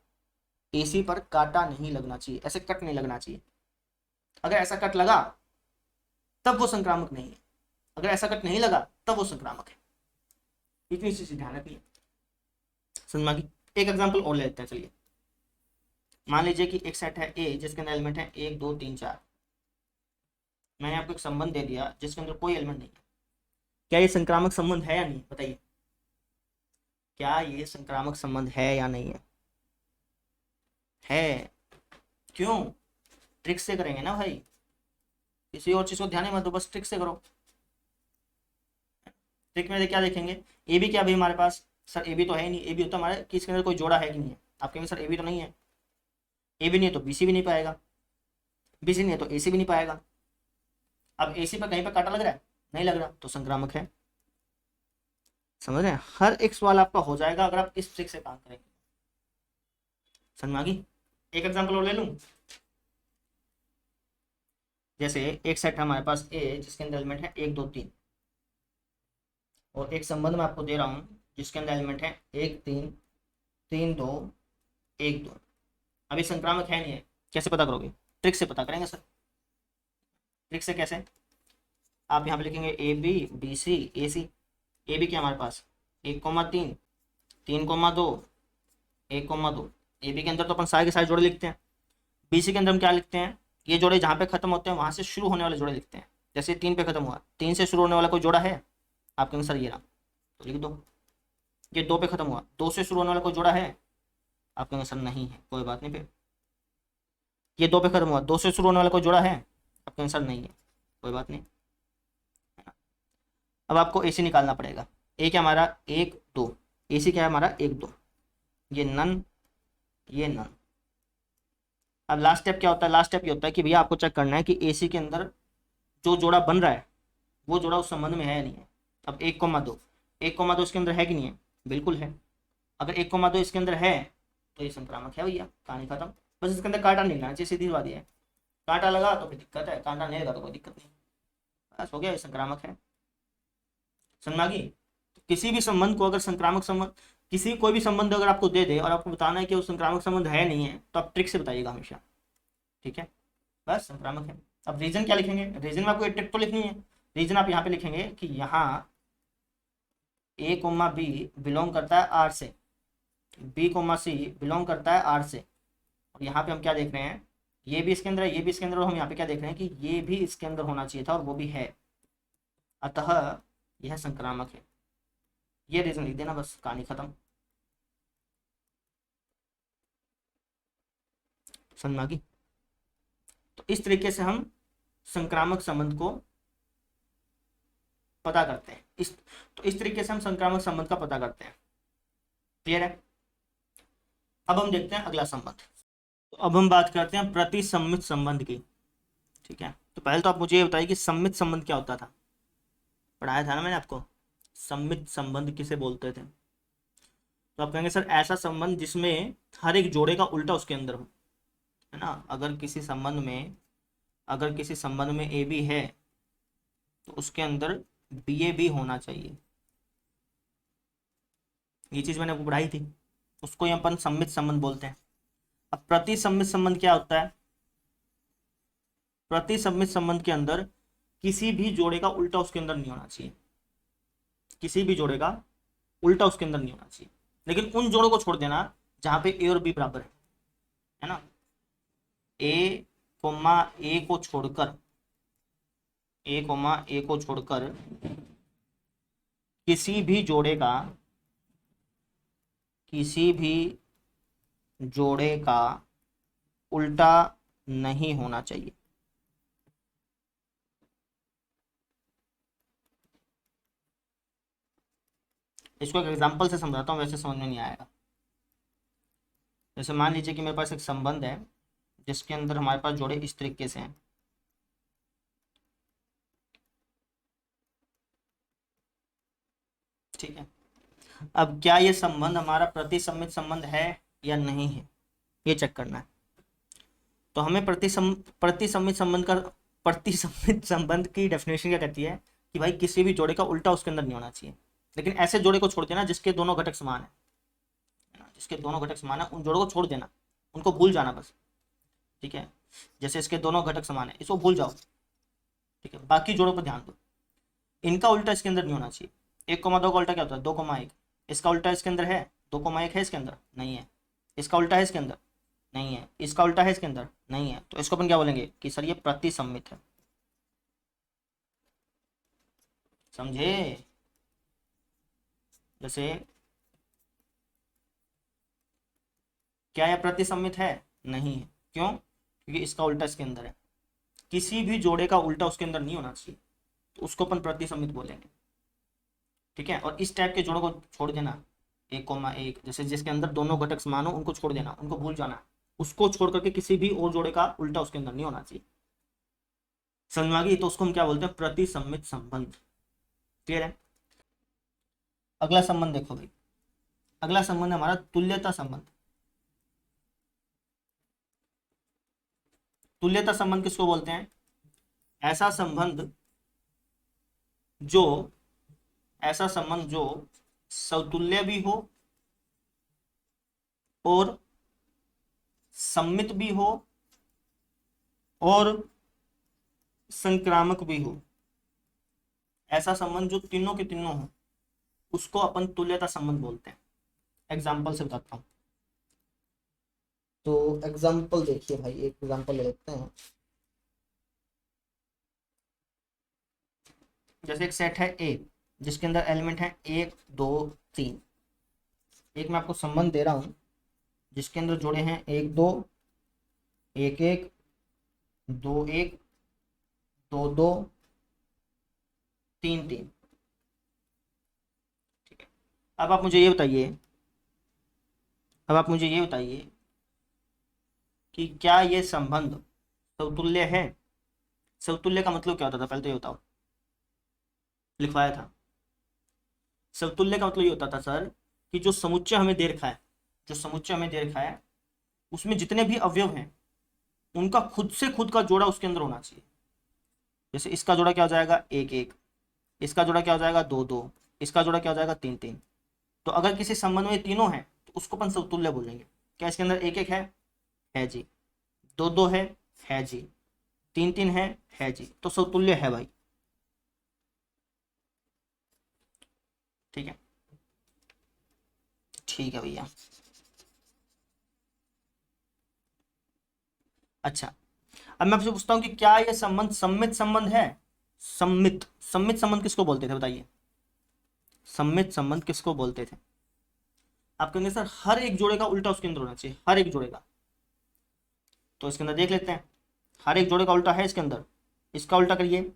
AC पर कांटा नहीं लगना चाहिए, ऐसे कट नहीं लगना चाहिए। अगर ऐसा कट लगा तब वो संक्रामक नहीं है, अगर ऐसा कट नहीं लगा तब वो संक्रामक है। इतनी चीज ध्यान रखिए। समझ में? एक एग्जांपल और ले लेते हैं, चलिए। मान लीजिए कि एक सेट है ए जिसके अंदर एलिमेंट है 1 2 3 4। मैंने आपको एक संबंध दे दिया जिसके अंदर कोई एलिमेंट नहीं है। क्या ये संक्रामक संबंध है या नहीं, बताइए। क्या ये संक्रामक संबंध है या नहीं है? है। क्यों? ट्रिक से करेंगे ना भाई, किसी और चीज को ध्यान मत दो, बस ट्रिक से करो। ट्रिक में क्या देखेंगे, ए बी क्या भाई हमारे पास, सर ए बी तो है ही नहीं। ए बी होता हमारे किसके अंदर कोई जोड़ा है कि नहीं है। आप कहेंगे सर ए बी तो नहीं है, ए बी नहीं है तो बी सी भी नहीं पाएगा, बी सी नहीं है तो ए सी भी नहीं पाएगा। अब ए सी पर कहीं पर कांटा लग रहा है, नहीं लग रहा, तो संक्रामक है। समझ रहे हैं? हर एक सवाल आपका हो जाएगा अगर आप इस ट्रिक से काम करेंगे। समझ में आ गई? एक एग्जांपल और ले लूं। जैसे एक सेट है हमारे पास ए जिसके अंदर एलिमेंट है 1 2 3, और एक संबंध मैं आपको दे रहा हूं जिसके अंदर एलिमेंट है 1 3 3 2 1 2। अभी संक्रामक है नहीं है, कैसे पता करोगे? ट्रिक से पता करेंगे सर। ट्रिक से कैसे? आप यहाँ पे लिखेंगे A B B C A C. A B क्या हमारे पास 1,3 3,2 1,2। ए बी के अंदर तो अपन सारे के सारे जोड़े लिखते हैं। बी सी के अंदर हम क्या लिखते हैं, ये जोड़े जहाँ पे खत्म होते हैं वहां से शुरू होने वाले जोड़े लिखते हैं। जैसे 3 पे खत्म हुआ, 3 से शुरू होने वाला कोई जोड़ा है आपके अनुसार, ये रहा, तो लिख दो। ये 2 पे खत्म हुआ, 2 से शुरू होने वाला कोई जोड़ा है आपके अनुसार, नहीं है, कोई बात नहीं। फिर ये 2 पे खत्म हुआ, 2 से शुरू होने वाला कोई जोड़ा है आपके अनुसार, नहीं है, कोई बात नहीं। अब आपको ए सी निकालना पड़ेगा। ए क्या हमारा 1 2, ए सी क्या है हमारा 1 2, ये नन ये नन। अब लास्ट स्टेप क्या होता है? लास्ट स्टेप ये होता है कि भैया आपको चेक करना है कि एसी के अंदर जो जोड़ा बन रहा है वो जोड़ा उस संबंध में है या नहीं है। अब 1,2 1,2 इसके अंदर है कि नहीं है? बिल्कुल है। अगर 1,2 इसके अंदर है तो ये संक्रामक है भैया, कहानी खत्म। बस इसके अंदर कांटा नहीं लगना चाहिए, सीधी बात है। कांटा लगा तो फिर दिक्कत है, कांटा नहीं लगा तो कोई दिक्कत नहीं, बस हो गया, ये संक्रामक है। समझ में आ गई? तो किसी भी संबंध को अगर संक्रामक संबंध, किसी कोई भी संबंध अगर आपको दे दे और आपको बताना है कि वो संक्रामक संबंध है नहीं है, तो आप ट्रिक से बताइएगा हमेशा, ठीक है? बस संक्रामक है। अब रीजन क्या लिखेंगे? रीजन में आपको एक ट्रिक तो लिखनी है। रीजन आप यहाँ पे लिखेंगे कि यहाँ ए कोमा बी बिलोंग करता है आर से, बी कोमा सी बिलोंग करता है आर से, और यहाँ पे हम क्या देख रहे हैं, ये भी इसके अंदर है, ये भी इसके अंदर, और हम यहाँ पे क्या देख रहे हैं कि ये भी इसके अंदर होना चाहिए था और वो भी है, अतः यह संक्रामक है। ये रीजन लिख देना, बस कहानी खत्म। समझ में आ गई? तो इस तरीके से हम संक्रामक संबंध को पता करते हैं। इस तरीके से हम संक्रामक संबंध का पता करते हैं। क्लियर है? अब हम देखते हैं अगला संबंध। तो अब हम बात करते हैं प्रतिसम्मित संबंध की, ठीक है? तो पहले तो आप मुझे ये बताइए कि सम्मित संबंध क्या होता था। पढ़ाया था ना मैंने आपको, सम्मित संबंध किसे बोलते थे। तो आप कहेंगे सर ऐसा संबंध जिसमें हर एक जोड़े का उल्टा उसके अंदर हो, है ना? अगर किसी संबंध में ए बी है तो उसके अंदर बी ए भी होना चाहिए। ये चीज मैंने आपको पढ़ाई थी, उसको यहाँ अपन सम्मित संबंध बोलते हैं। अब प्रतिसम्मित संबंध क्या होता है? प्रतिसम्मित संबंध के अंदर किसी भी जोड़े का उल्टा उसके अंदर नहीं होना चाहिए, किसी भी जोड़े का उल्टा उसके अंदर नहीं होना चाहिए, लेकिन उन जोड़ों को छोड़ देना जहां पे ए और बी बराबर है ना? ए कोमा ए को छोड़कर, ए कोमा ए को छोड़कर किसी भी जोड़े का उल्टा नहीं होना चाहिए। इसको एक एग्जांपल से समझाता हूँ, वैसे समझ में नहीं आएगा। जैसे मान लीजिए कि मेरे पास एक संबंध है जिसके अंदर हमारे पास जोड़े इस तरीके से हैं, ठीक है? अब क्या ये संबंध हमारा प्रतिसम्मित संबंध है या नहीं है, ये चेक करना है। तो हमें प्रतिसम्मित संबंध की डेफिनेशन क्या कहती है कि भाई किसी भी जोड़े का उल्टा उसके अंदर नहीं होना चाहिए, लेकिन ऐसे जोड़े को छोड़ देना जिसके दोनों घटक समान है ना, जिसके दोनों घटक समान है, उन जोड़ों को छोड़ देना। उनको भूल जाना बस, ठीक है। जैसे इसके दोनों घटक समान है, इसको भूल जाओ, ठीक है। बाकी जोड़ों पर ध्यान दो, इनका उल्टा इसके अंदर नहीं होना चाहिए। 1,2 का उल्टा क्या होता है? 2,1। इसका उल्टा इसके अंदर है? 2,1 है इसके अंदर? नहीं है। इसका उल्टा है इसके अंदर? नहीं है। इसका उल्टा है इसके अंदर? नहीं है। तो इसको अपन क्या बोलेंगे कि सर ये प्रतिसम्मित है। समझे? जैसे क्या यह प्रतिसम्मित है? नहीं है। क्यों? क्योंकि इसका उल्टा इसके अंदर है। किसी भी जोड़े का उल्टा उसके अंदर नहीं होना चाहिए, तो उसको अपन प्रतिसम्मित बोलेंगे, ठीक है। और इस टाइप के जोड़ों को छोड़ देना, 1,1 जैसे जिसके अंदर दोनों घटक समान हो, उनको छोड़ देना, उनको भूल जाना। उसको छोड़ करके किसी भी और जोड़े का उल्टा उसके अंदर नहीं होना चाहिए। समझ में आ गई? तो उसको हम क्या बोलते हैं? प्रतिसम्मित संबंध। क्लियर है? अगला संबंध देखो भाई, अगला संबंध है हमारा तुल्यता संबंध। तुल्यता संबंध किसको बोलते हैं? ऐसा संबंध जो ऐसा संबंध जो समतुल्य भी हो और सम्मित भी हो और संक्रामक भी हो। ऐसा संबंध जो तीनों के तीनों हो, उसको अपन तुल्यता संबंध बोलते हैं। एग्जाम्पल से बताता हूँ। तो एग्जाम्पल देखिए भाई, एक एग्जाम्पल ले लेते हैं। जैसे एक सेट है ए, जिसके अंदर एलिमेंट है 1, 2, 3। एक मैं आपको संबंध दे रहा हूँ जिसके अंदर जोड़े हैं 1, 2, 1, 1, 2, 1, 2, 2, 3, 3, ठीक है। अब आप मुझे ये बताइए, अब आप मुझे ये बताइए कि क्या ये संबंध समतुल्य है? समतुल्य का मतलब क्या होता था, पहले तो ये बताओ। लिखवाया था। समतुल्य का मतलब ये होता था सर कि जो समुच्चय हमें दे रखा है, जो समुच्चय हमें दे रखा है, उसमें जितने भी अवयव हैं उनका खुद से खुद का जोड़ा उसके अंदर होना चाहिए। जैसे इसका जोड़ा क्या हो जाएगा? 1, 1। इसका जोड़ा क्या हो जाएगा? 2, 2। इसका जोड़ा क्या हो जाएगा? 3, 3। तो अगर किसी संबंध में तीनों है तो उसको अपन समतुल्य बोलेंगे। क्या इसके अंदर 1, 1 है जी। 2, 2 है जी। 3, 3 है जी। तो समतुल्य है भाई, ठीक है। ठीक है भैया। अच्छा, अब मैं आपसे पूछता हूँ कि क्या यह संबंध सम्मित संबंध है? सम्मित, सम्मित संबंध किसको बोलते थे बताइए? सम्मित संबंध किसको बोलते थे? आप कहेंगे सर हर एक जोड़े का उल्टा उसके अंदर होना चाहिए, हर एक जोड़े का। तो इसके अंदर देख लेते हैं, हर एक जोड़े का उल्टा है इसके अंदर। इसका उल्टा करिए,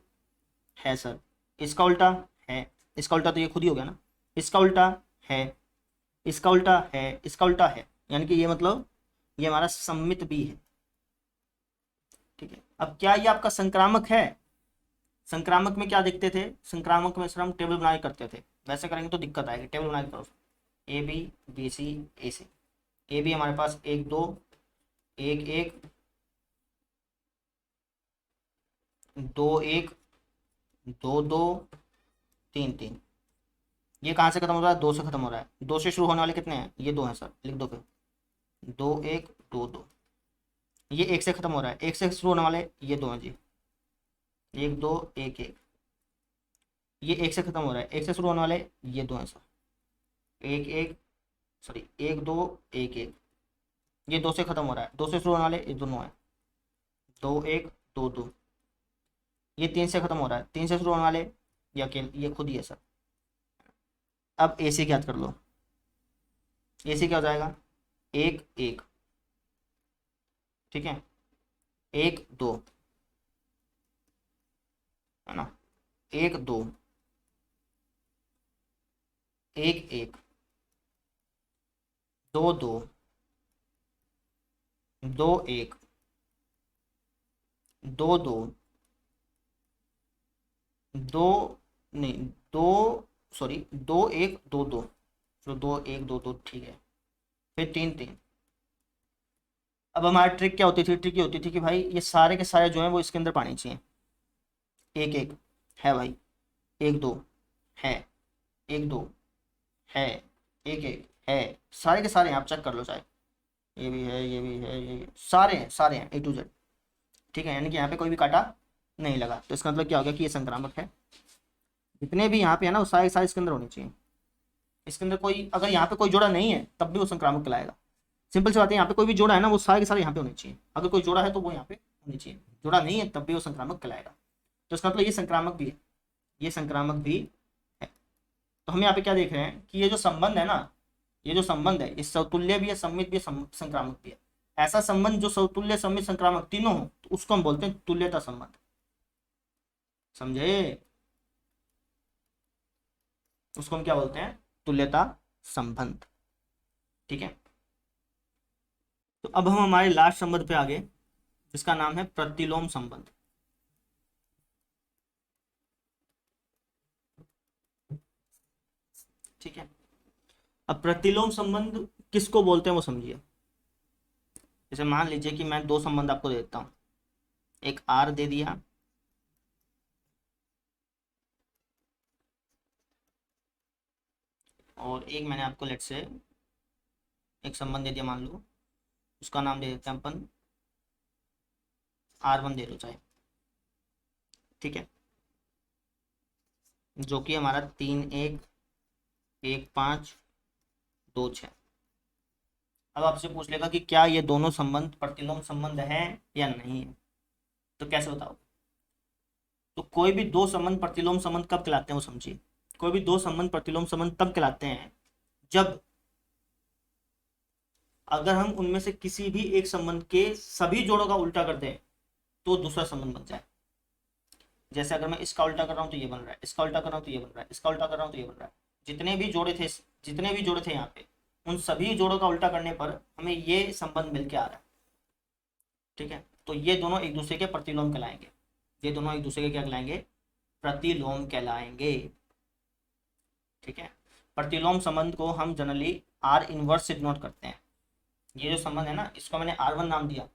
है सर। इसका उल्टा है, इसका उल्टा तो ये खुद ही हो गया ना। इसका उल्टा है, इसका उल्टा है, इसका उल्टा है, यानी कि ये मतलब ये हमारा सम्मित भी है, ठीक है। अब क्या ये आपका संक्रामक है? संक्रामक में क्या देखते थे? संक्रामक में सर हम टेबल बनाए करते थे, वैसे करेंगे तो दिक्कत आएगी। टेबल बना के करो, A B, B C, A C. A B हमारे पास 1, 2, 1, 1, 2, 1, 2, 2, 3, 3। ये कहाँ से खत्म हो रहा है? 2 से खत्म हो रहा है। 2 से शुरू होने वाले कितने हैं? ये 2 हैं सर, लिख दो फिर। 2, 1, 2, 2। ये 1 से खत्म हो रहा है, 1 से शुरू होने वाले ये 2 हैं जी। 1, 2, 1, 1। ये 1 से खत्म हो रहा है, 1 से शुरू होने वाले ये 2 हैं सर। 1, 1, सॉरी 1, 2, 1, 1। ये 2 से खत्म हो रहा है, 2 से शुरू होने वाले ये दोनों हैं। 2, 1, 2, 2। ये 3 से खत्म हो रहा है, 3 से शुरू होने वाले ये अकेले ये खुद ही है सर। अब ए सी याद कर लो। ए सी क्या हो जाएगा? 1, 1, ठीक है। 1, 2, है ना। 1, 2, 1, 1, 2, 2, 2, 1, 2, 2, 2, नहीं 2, सॉरी 2, 1, 2, 2। तो 2, 1, 2, 2, ठीक है। फिर 3, 3। अब हमारी ट्रिक क्या होती थी? ट्रिक ये होती थी कि भाई ये सारे के सारे जो हैं वो इसके अंदर पाने चाहिए। 1, 1 है भाई, 1, 2 है, 1, 2 है, 1, 1 है, सारे के सारे आप चेक कर लो चाहे। ये भी है, ये भी है, ये सारे हैं A to Z। ठीक है, यानी कि यहाँ पे कोई भी कांटा नहीं लगा, तो इसका मतलब क्या हो गया कि ये संक्रामक है। जितने भी यहाँ पे है ना वो सारे सारे इसके अंदर होने चाहिए। इसके अंदर कोई, अगर यहाँ पे कोई जोड़ा नहीं है तब भी वो संक्रामक कहलाएगा। सिंपल सी बात है, यहाँ पे कोई भी जोड़ा है ना वो सारे के सारे यहाँ पे होने चाहिए। अगर कोई जोड़ा है तो वो यहाँ पे होने चाहिए, जोड़ा नहीं है तब भी वो संक्रामक कहलाएगा। तो इसका मतलब ये संक्रामक भी है, ये संक्रामक भी है। तो हम यहाँ पे क्या देख रहे हैं कि ये जो संबंध है ना, ये जो संबंध है, ये सौतुल्य भी है, सम्मित भी है, संक्रामक भी है। ऐसा संबंध जो सौतुल्य, सम्मित, संक्रामक तीनों हो तो उसको हम बोलते हैं तुल्यता संबंध। समझे? उसको हम क्या बोलते हैं? तुल्यता संबंध। ठीक है, तो अब हम हमारे लास्ट संबंध पे आ गए जिसका नाम है प्रतिलोम संबंध। ठीक है, अब प्रतिलोम संबंध किसको बोलते हैं वो समझिए। जैसे मान लीजिए कि मैं दो संबंध आपको दे देता हूं, एक आर दे दिया और एक मैंने आपको लेट से एक संबंध दे दिया, मान लो उसका नाम दे देते हैं अपन R1 दे दो चाहे। ठीक है, जो कि हमारा 3 1 1 5 2 6। अब आपसे पूछ लेगा कि क्या ये दोनों संबंध प्रतिलोम संबंध है या नहीं है, तो कैसे बताओ? तो कोई भी दो संबंध प्रतिलोम संबंध कब कहलाते हैं वो समझिए। कोई भी दो संबंध प्रतिलोम संबंध तब कहलाते हैं जब अगर हम उनमें से किसी भी एक संबंध के सभी जोड़ों का उल्टा कर दें तो दूसरा संबंध बन जाए। जैसे अगर मैं इसका उल्टा कर रहा हूं तो ये बन रहा है, इसका उल्टा कर रहा हूं तो ये बन रहा है, इसका उल्टा कर रहा हूं तो ये बन रहा है। जितने भी जोड़े थे यहाँ पे, उन सभी जोड़ों का उल्टा करने पर हमें ये संबंध मिल के आ रहा है। ठीक है, तो ये दोनों एक दूसरे के प्रतिलोम कहलाएंगे। ये दोनों एक दूसरे के क्या कहलाएंगे? प्रतिलोम कहलाएंगे। ठीक है, प्रतिलोम संबंध को हम जनरली आर इनवर्स से डिनोट करते हैं। ये जो संबंध है ना, इसको मैंने R1 नाम दिया,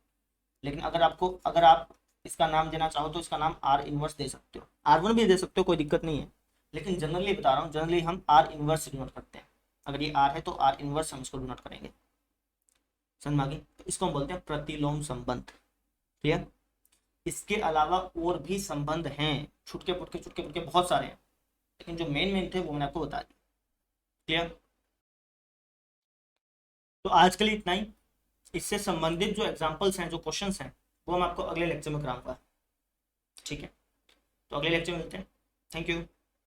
लेकिन अगर आप इसका नाम देना चाहो तो इसका नाम R इनवर्स दे सकते हो, R1 भी दे सकते हो, कोई दिक्कत नहीं है। लेकिन जनरली बता रहा हूँ, जनरली हम R इनवर्स से डिनोट करते हैं। अगर ये R है तो R इनवर्स हम इसको डिनोट करेंगे। समझ में आ गई? तो इसको हम बोलते हैं प्रतिलोम संबंध। क्लियर? इसके अलावा और भी संबंध हैं, छुटके पुटके बहुत सारे हैं, लेकिन जो मेन थे वो मैंने आपको बता दिया। क्लियर? तो आज के लिए इतना ही। इससे संबंधित जो एग्जांपल्स हैं, जो क्वेश्चंस हैं, वो हम आपको अगले लेक्चर में कराऊंगा। ठीक है, तो अगले लेक्चर में मिलते हैं। Thank you.